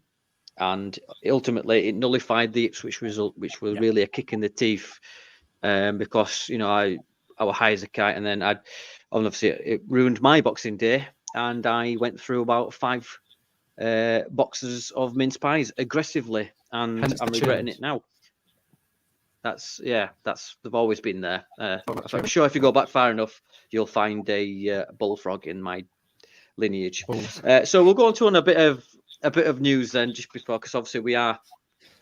ultimately it nullified the Ipswich result, which was really a kick in the teeth, because our high as a kite, and then obviously it ruined my Boxing Day, and I went through about 5 boxes of mince pies aggressively, and I'm regretting it now. They've always been there. I'm sure if you go back far enough, you'll find a bullfrog in my lineage. So we'll go on to a bit of news then, just before, because obviously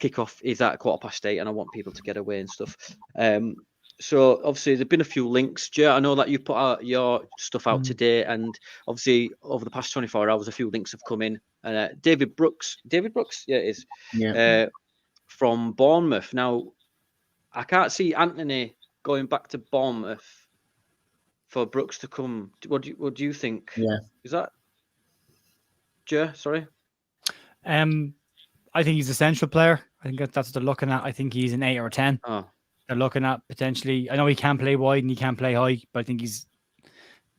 kickoff is at 8:15, and I want people to get away and stuff. So obviously there've been a few links. Joe, I know that you put out your stuff out today, and obviously over the past 24 hours, a few links have come in. David Brooks, yeah, it is. Yeah. From Bournemouth. Now, I can't see Anthony going back to Bournemouth for Brooks to come. What do you think? Yeah. Is that Joe? Sorry. I think he's a central player. I think that's what they're looking at. I think he's an 8 or a 10. Oh. They're looking at potentially. I know he can play wide and he can play high, but I think he's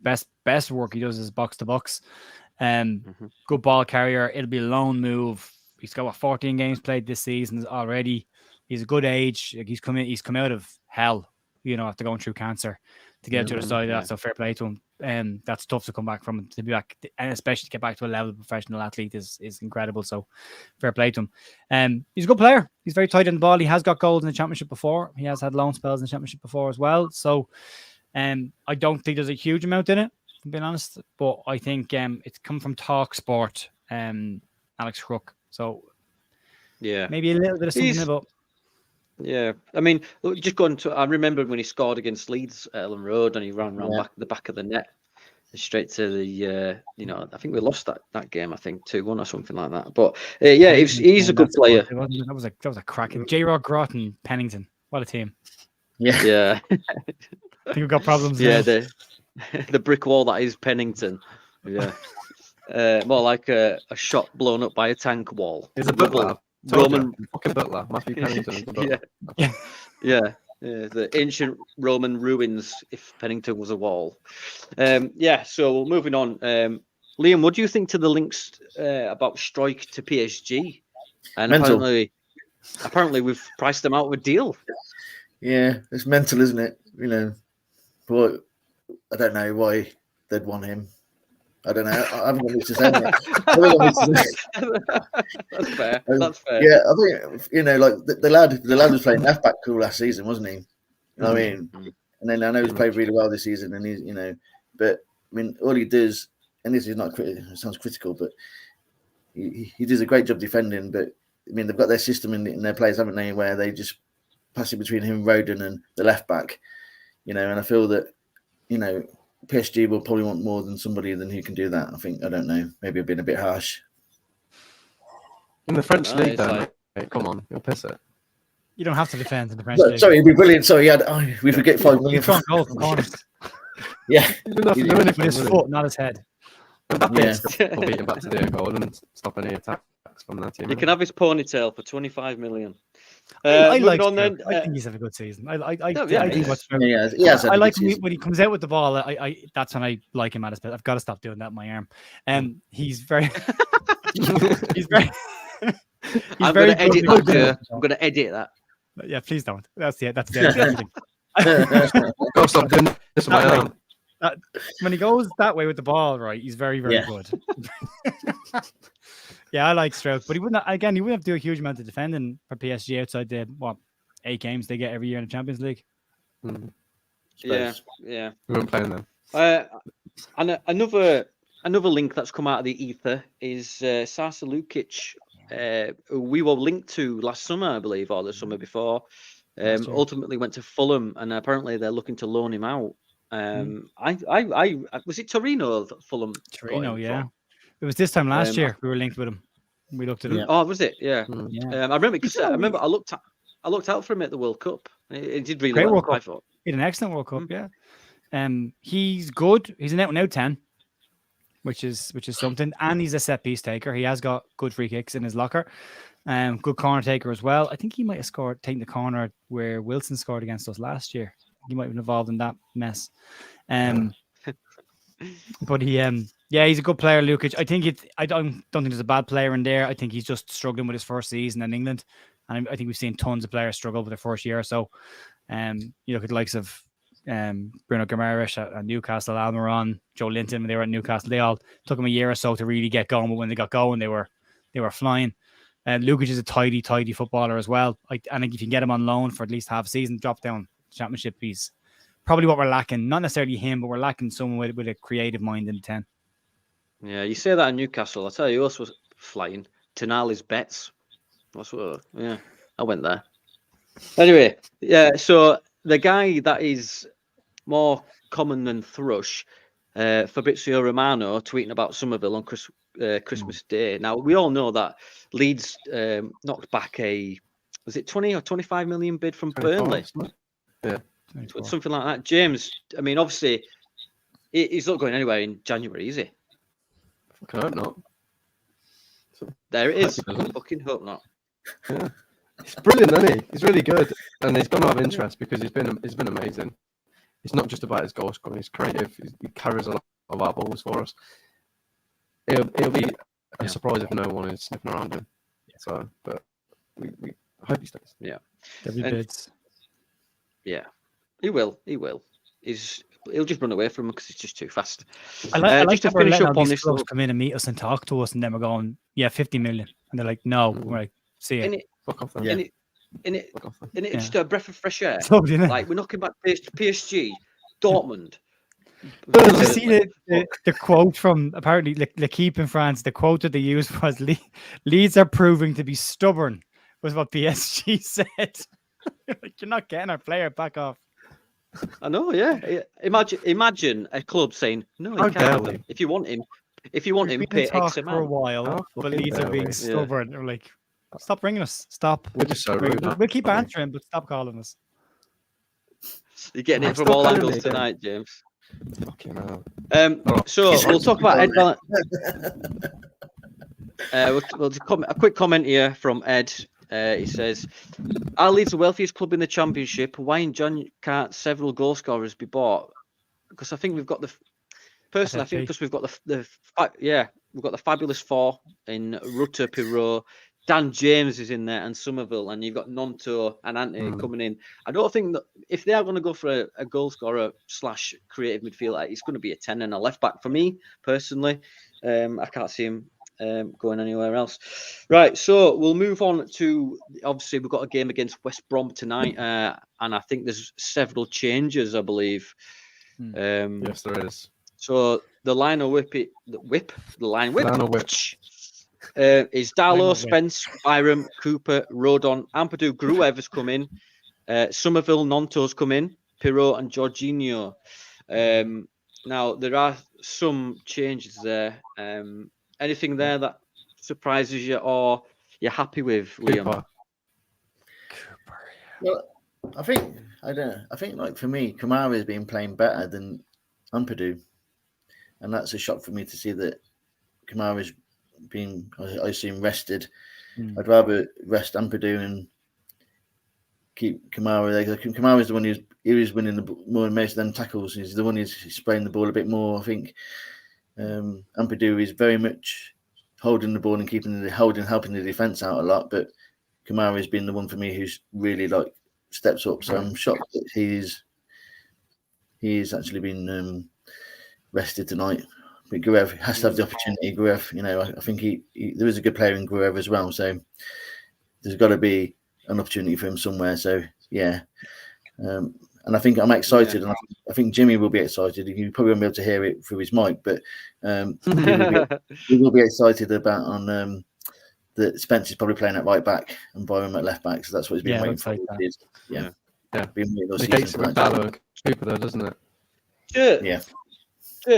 best work he does is box to box. Good ball carrier. It'll be a lone move. He's got 14 games played this season already. He's a good age. Like he's come out of hell, after going through cancer to get to the side of that. So fair play to him. That's tough to come back from, to be back, and especially to get back to a level of professional athlete is incredible. So fair play to him. He's a good player. He's very tight on the ball. He has got goals in the championship before. He has had loan spells in the championship before as well. So I don't think there's a huge amount in it, to be honest. But I think it's come from Talk Sport, Alex Crook. So maybe a little bit of something about. Yeah, I mean, just going to. I remember when he scored against Leeds at Ellen Road, and he ran around the back of the net, straight to the. I think we lost that game. I think 2-1 or something like that. But he's a good player. That was a cracking. J. Rod Grott and Pennington. What a team! Yeah. I think we've got problems. Yeah, now. the brick wall that is Pennington. Yeah, more like a shot blown up by a tank wall. It's a butler. Roman fucking butler, Matthew Pennington. Yeah, the ancient Roman ruins. If Pennington was a wall. So moving on. Liam, what do you think to the links about Strike to PSG? And mental. apparently we've priced them out of a deal. Yeah, it's mental, isn't it? But I don't know why they'd want him. I don't know. I haven't got much to say. That's fair. That's fair. Yeah, I think like the lad was playing left back cool last season, wasn't he? I mean, and then I know he's played really well this season, and he's but I mean, all he does, and this is not it sounds critical, but he does a great job defending. But I mean, they've got their system in their players, haven't they? Where they just pass it between him, Roden, and the left back. And I feel that PSG will probably want more than somebody who can do that. I don't know. Maybe I've been a bit harsh. In the French league, though, mate, come on, you'll piss it. You don't have to defend in the French league. Sorry, it'd be brilliant. Sorry, we forget 5 million. He's goal from corners. Yeah. With his foot, not his head. Will beat him back to the goal and stop any attacks from that team. You can have his ponytail for 25 million. I like on then. I think he's had a good season. I like when he comes out with the ball. I that's when I like him at his best. I've got to stop doing that in my arm. He's very. he's very. I'm going to edit that. I'm going to edit that. Yeah, please don't. That's the thing. Go stop doing this my arm. When he goes that way with the ball, right, he's very, very good. Yeah, I like Stroud, but he wouldn't have to do a huge amount of defending for PSG outside the 8 games they get every year in the Champions League. Mm. Yeah, Spurs. yeah. We weren't playing them. And another link that's come out of the ether is Sasa Lukic, who we were linked to last summer, I believe, or the summer before. Last year. Ultimately went to Fulham, and apparently they're looking to loan him out. I was it Torino that Fulham got Torino, him yeah. from? It was this time last Um, year we were linked with him. We looked at him. Yeah. Oh, was it? Yeah. Mm. Yeah. I remember because He's I done a remember I looked out for him at the World Cup. He did really Great well, World I Cup. thought. He had an excellent World Cup, yeah. He's good. He's an out-and-out 10, which is something. And he's a set piece taker. He has got good free kicks in his locker. Good corner taker as well. I think he might have taken the corner where Wilson scored against us last year. He might have been involved in that mess. But he's a good player, Lukic. I don't think there's a bad player in there. I think he's just struggling with his first season in England. And I think we've seen tons of players struggle with their first year or so. You look at the likes of Bruno Guimaraes at Newcastle, Almiron, Joe Linton when they were at Newcastle. They all took them a year or so to really get going, but when they got going, they were flying. Lukic is a tidy footballer as well. I think if you can get him on loan for at least half a season, drop down Championship, he's probably what we're lacking. Not necessarily him, but we're lacking someone with a creative mind in the 10. Yeah, you say that in Newcastle. I'll tell you who else was flying. Tonali's Bets. That's what. Yeah, I went there. Anyway, yeah. So the guy that is more common than Thrush, Fabrizio Romano, tweeting about Somerville on Christmas Day. Now we all know that Leeds knocked back was it 20 or 25 million bid from Burnley? Yeah, Something like that. James, I mean, obviously, he's not going anywhere in January, is he? I hope not. There it is. Fucking hope not. Yeah. He's brilliant, isn't he? He's really good, and he's going to have interest because he's been amazing. It's not just about his goal scoring; he's creative. He carries a lot of our balls for us. It'll be a surprise if no one is sniffing around him. So, but we I hope he stays. Yeah, Every bit. Yeah, he will. He'll just run away from him because he's just too fast. I like just to that we're finish letting up all on these this. clubs come in and meet us and talk to us, and then we're going, 50 million, and they're like, no, we're like, see it. Fuck off then. Yeah. It's just a breath of fresh air. So, you know, Like we're knocking back PSG, Dortmund. did you see the quote from apparently L'Equipe in France? The quote that they used was Leeds are proving to be stubborn, was what PSG said. Like, you're not getting our player back off. I know, yeah. Imagine a club saying, "No, you How can't dare have we? him. If you want him, We've been pay in talk X for a amount." while, How but fucking Leeds are dare being we? stubborn. They're like, stop ringing us. Stop. We're just so rude. We'll keep answering, but stop calling us. You're getting Oh, it from stop all calling angles me again. tonight, James. Fucking hell. So we'll talk about Ed. We'll just a quick comment here from Ed. He says, "Our Leeds the wealthiest club in the Championship. Why in Jan can't several goal scorers be bought? Because I think we've got personally, I think because we've got we've got the fabulous four in Rutter, Pirot, Dan James is in there, and Somerville, and you've got Nonto and Anthony coming in. I don't think that if they are going to go for a goal scorer / creative midfielder, it's going to be a 10 and a left back for me personally. I can't see him going anywhere else. Right, so we'll move on to, obviously we've got a game against West Brom tonight, and I think there's several changes, I believe. Yes, there is. So the line whip is Darlow, Lionel Whip. Spence, Byram, Cooper, Rodon, Ampadu, Gruev has come in, Somerville, Nonto's come in, Pirot and Jorginho. Now there are some changes there. Anything there that surprises you or you're happy with, Liam? Cooper. Well, I think like for me, Kamara has been playing better than Ampadu, and that's a shock for me to see that Kamara's been, I assume, rested. I'd rather rest Ampadu and keep Kamara there. Kamara's the one who's winning more most of them tackles. He's the one who's spraying the ball a bit more. I think Ampadu is very much holding the ball and helping the defence out a lot. But Kamara has been the one for me who's really like steps up. So I'm shocked that he's actually been rested tonight. but Gruev has to have the opportunity. Gruev, I think there is a good player in Gruev as well. So there's got to be an opportunity for him somewhere. So yeah, and I think I'm excited, and I think Jimmy will be excited. You probably won't be able to hear it through his mic, but he will be excited about that Spencer's probably playing at right back and Byron at left back. So that's what he's been waiting for. Like Yeah. Been waiting all season for that. Super though, doesn't it? Yeah.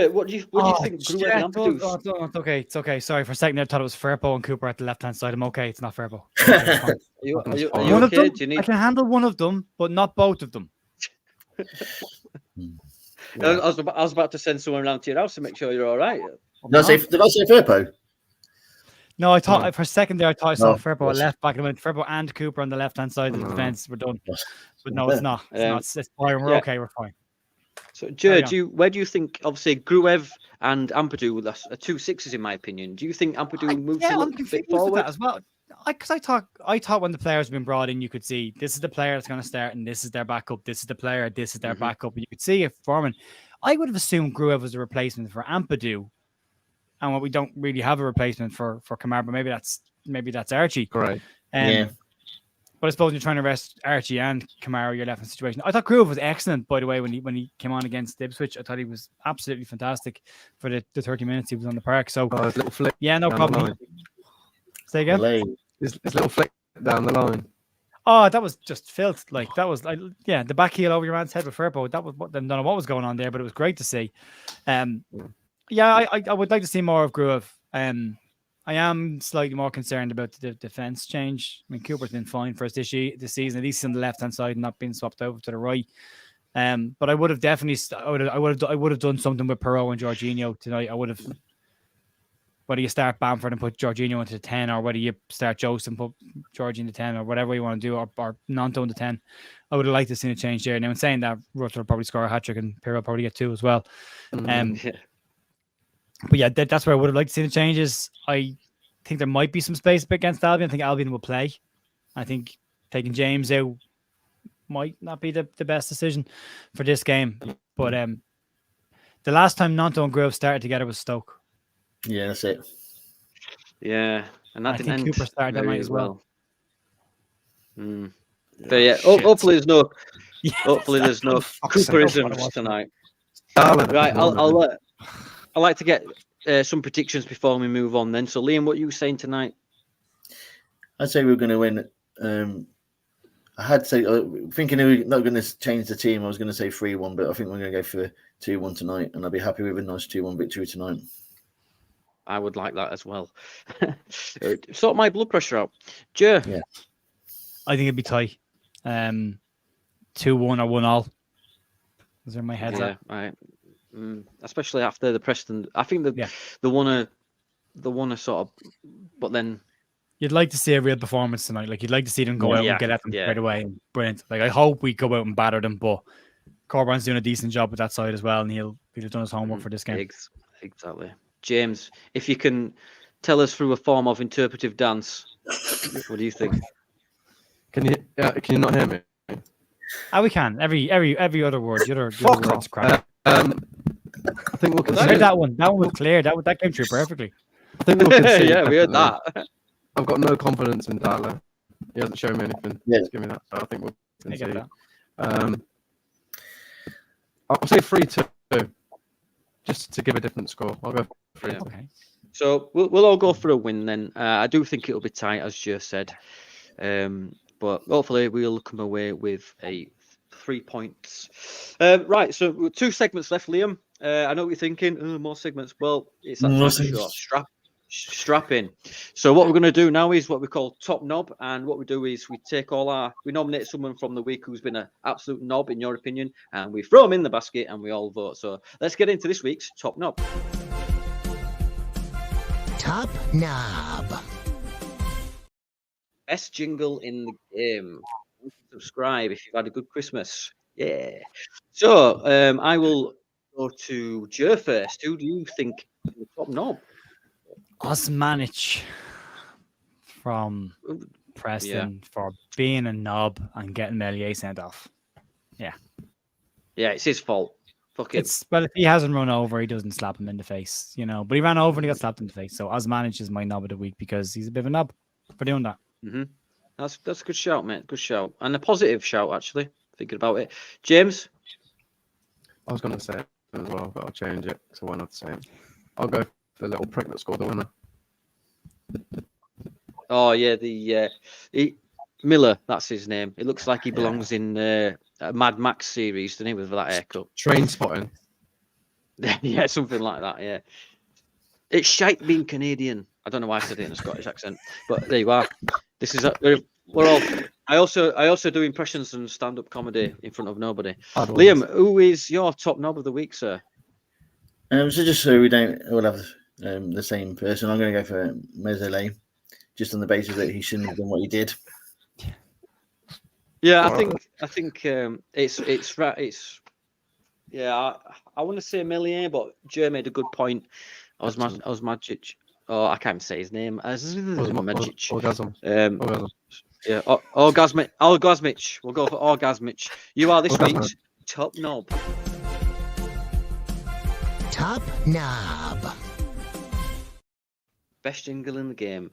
What do you think? Gruev and Ampadu? It's okay. Sorry, for a second there, I thought it was Firpo and Cooper at the left hand side. I'm okay. It's not Firpo. Are you One of okay? them, Do you need... I can handle one of them, but not both of them. I was about to send someone around to your house to make sure you're all right. Did I say Firpo? No, I thought for a second there, I thought I saw Firpo at yes. left back, and I went Firpo and Cooper on the left hand side of the defense. We're done. But no, it's not. It's Byron. We're okay. We're fine. So, Joe, where do you think? Obviously, Gruev and Ampadu are 2 6s in my opinion. Do you think Ampadu moves a little bit forward with that as well? Because I thought when the players have been brought in, you could see this is the player that's going to start, and this is their backup. This is the player. This is their backup. And you could see it forming. I would have assumed Gruev was a replacement for Ampadu, and what we don't really have a replacement for Kamara, but maybe that's Archie. Right. But I suppose you're trying to rest Archie and Kamara, you're left in a situation. I thought Gruev was excellent, by the way, when he came on against Ipswich. I thought he was absolutely fantastic for the 30 minutes he was on the park. So his little flick. Yeah, no problem. Say again. His little flick down the line. Oh, that was just filth. Like that was the back heel over your man's head with Firpo. That was I don't know what was going on there, but it was great to see. I would like to see more of Gruev. I am slightly more concerned about the defense change. I mean, Cooper's been fine for us this season, at least on the left hand side, not being swapped over to the right. But I would have definitely, I would have done something with Perot and Jorginho tonight. I would have, whether you start Bamford and put Jorginho into the 10, or whether you start Joseph and put Georgie in the 10, or whatever you want to do, or Nanto in the 10. I would have liked to see a change there. Now, in saying that, Rutter will probably score a hat trick and Perot will probably get 2 as well. But yeah, that's where I would have liked to see the changes. I think there might be some space against Albion. I think Albion will play. I think taking James out might not be the best decision for this game. But the last time Nanto and Grove started together was Stoke. Yeah, that's it. Yeah, and that didn't end Cooper started that night as well. But yeah, hopefully there's no Cooperisms tonight. Right, I'd like to get some predictions before we move on then. So, Liam, what are you saying tonight? I'd say we're going to win. I had to say, thinking we're not going to change the team, I was going to say 3-1, but I think we're going to go for 2-1 tonight, and I'll be happy with a nice 2-1 victory tonight. I would like that as well. Sort my blood pressure out. Joe? Yeah. I think it'd be tight. 2-1 or 1-1. Those are my heads up. Right. Especially after the Preston, I think they want to sort of, but then you'd like to see a real performance tonight. Like you'd like to see them go out and get at them straight away. Brilliant. Like I hope we go out and batter them, but Corban's doing a decent job with that side as well, and he'll have done his homework for this game. Exactly. James, if you can tell us through a form of interpretive dance, what do you think? Can you not hear me? We can. Every other word. The other words crap. I think we'll concede. That one was clear. That came through perfectly. I think we'll concede. Yeah, we heard that. I've got no confidence in Darla. He hasn't shown me anything. Yeah. Just give me that. So I think we'll concede. I'll say 3-2, just to give a different score. I'll go 3-2. Yeah. Okay. So we'll all go for a win then. I do think it'll be tight, as Joe said. But hopefully we'll come away with 3 points. Right, so 2 segments left, Liam. I know what you're thinking. More segments. Well, it's that short. Strap in. So what we're going to do now is what we call top knob, and what we do is we take we nominate someone from the week who's been an absolute knob in your opinion, and we throw them in the basket and we all vote. So let's get into this week's top knob. Top knob. Best jingle in the game. Subscribe if you've had a good Christmas. Yeah. So I will go to Joe first. Who do you think is the top knob? Osmanich from Preston for being a knob and getting Melier sent off. Yeah. Yeah, it's his fault. Fuck him. Well, if he hasn't run over, he doesn't slap him in the face, you know. But he ran over and he got slapped in the face. So as managed is my knob of the week because he's a bit of a knob for doing that. Mm-hmm. That's a good shout, mate. Good shout. And a positive shout, actually, thinking about it. James? I was going to say it as well, but I'll change it. So why not say it? I'll go for the little prick that scored the winner. Oh, yeah, Miller, that's his name. It looks like he belongs in a Mad Max series, doesn't he, with that haircut? Train spotting. Yeah, something like that, yeah. It's shite being Canadian. I don't know why I said it in a Scottish accent, but there you are. This is we're all. I also do impressions and stand-up comedy in front of nobody. Liam, who is your top knob of the week, sir? So just so we don't all have the same person, I'm going to go for Mezele, just on the basis that he shouldn't have done what he did. Yeah, I think it's yeah. I want to say Millier, but Joe made a good point. Osmajic. Oh, I can't even say his name. Osmajic. Orgasm. Yeah, Orgasmic. We'll go for Orgasmic. You are this week's top knob. Top knob. Best jingle in the game.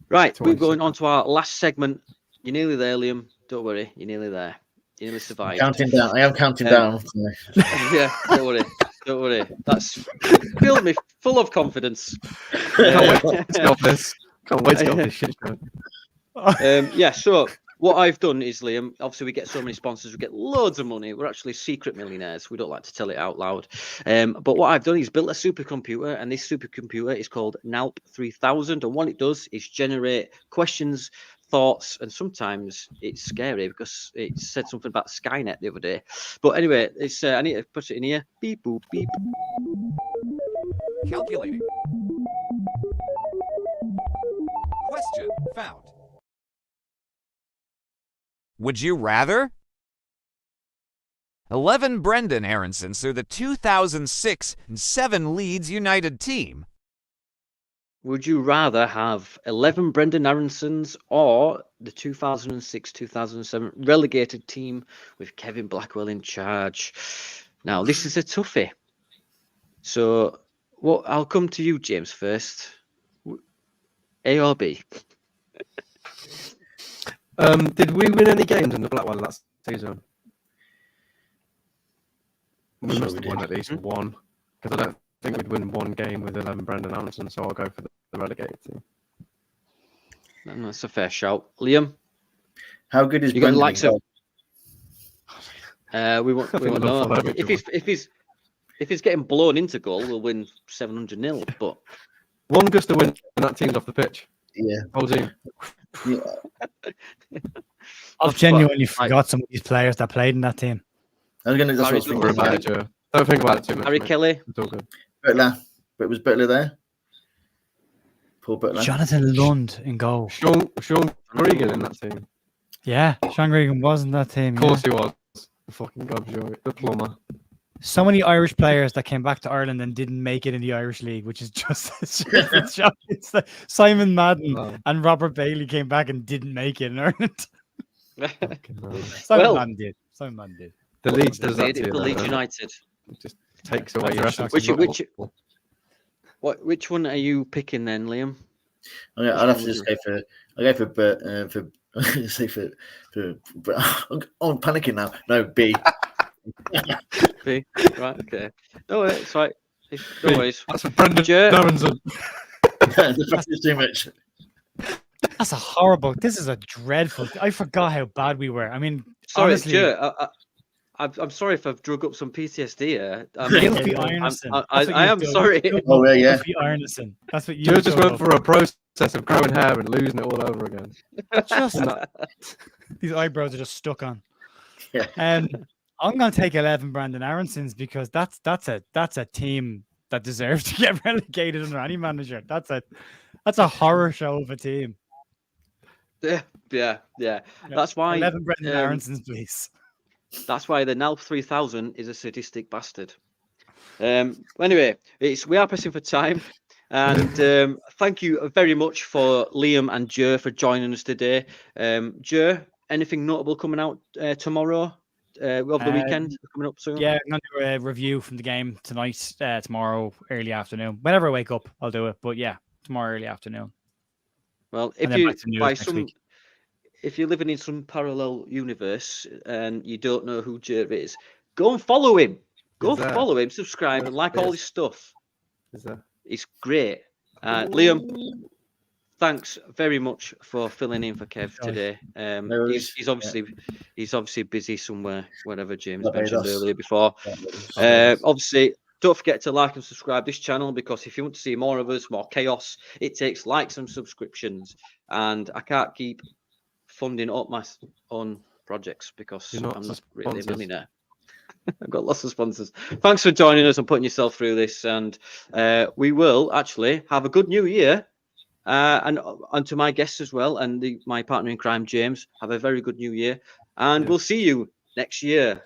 Right, we're going on to our last segment. You're nearly there, Liam. Don't worry, you're nearly there. You nearly survived. Counting down. I am counting down. Yeah, don't worry. That's filled me full of confidence. Can't wait to go this. Can't wait to go this shit show. Yeah, so what I've done is, Liam, obviously we get so many sponsors, we get loads of money. We're actually secret millionaires. We don't like to tell it out loud. But what I've done is built a supercomputer, and this supercomputer is called NALP 3000. And what it does is generate questions, thoughts, and sometimes it's scary because it said something about Skynet the other day. But anyway, it's I need to put it in here. Beep, boop, beep. Calculating. Question found. Would you rather? 11 Brendan Aronsons through the 2006 7 Leeds United team. Would you rather have 11 Brendan Aronsons or the 2006-2007 relegated team with Kevin Blackwell in charge? Now, this is a toughie. So, I'll come to you, James, first. A or B? Did we win any games in the Blackwell last season? We must have won at least one, because I don't think we'd win one game with 11 Brendan Aronson, so I'll go for the relegated team. That's a fair shout. Liam? How good is you got Brendan? likes of? We won't know. If he's getting blown into goal, we'll win 700-0. But one gust of win, and that team's off the pitch. Yeah. Whole team. Yeah. I've genuinely forgot some of these players that played in that team. I was going to. That's what I was Don't thinking. worry about it, Joe. Don't think about it too much. Harry mate. Kelly. It's all good. Butler. But was Butler there? Paul Butler. Jonathan Lund in goal. Sean Regan in that team. Yeah, Sean Regan was in that team. Of course he was. The fucking gobshite. The plumber. So many Irish players that came back to Ireland and didn't make it in the Irish League, which is just it's like Simon Madden and Robert Bailey came back and didn't make it in Ireland. Simon Madden did. The Leeds does that Made it too. for Leeds United. It just takes away your essence. Which one are you picking then, Liam? I'd have to just go for. I go for say for. I'm panicking now. No, B. B. Right. Okay. No, it's right. No worries. That's for Brendan Aronson. That's too much. That's a horrible. This is a dreadful. I forgot how bad we were. I mean, sorry, honestly, Joe, I'm sorry if I've drug up some PTSD here. I am sorry. Oh yeah. Ironson. That's what you. Joe just went for a process of growing hair and losing it all over again. Just these eyebrows are just stuck on. Yeah. I'm going to take 11 Brandon Aronsons because that's a team that deserves to get relegated under any manager. That's a horror show of a team. Yeah. That's why 11 Brendan Aronsons, please. That's why the NALP 3000 is a sadistic bastard. Anyway, we are pressing for time, and thank you very much for Liam and Joe for joining us today. Joe, anything notable coming out tomorrow? of the weekend coming up soon? Yeah, I'm going to do a review from the game tonight, tomorrow, early afternoon. Whenever I wake up, I'll do it. But yeah, tomorrow, early afternoon. Well, And if then you back to news by next some, week. if you're living in some parallel universe and you don't know who Jerv is, go and follow him. Go Is there? follow him, subscribe, and like all Yes. his stuff. Is there? It's great. Liam, thanks very much for filling in for Kev today. No worries. He's obviously busy somewhere, whatever James Barbados. mentioned earlier before. Barbados. Obviously, don't forget to like and subscribe this channel, because if you want to see more of us, more chaos, it takes likes and subscriptions. And I can't keep funding up my own projects because You're not I'm not the really a sponsors. millionaire. I've got lots of sponsors. Thanks for joining us and putting yourself through this. And we will actually have a good new year. And to my guests as well, and my partner in crime, James, have a very good new year. And Yeah. we'll see you next year.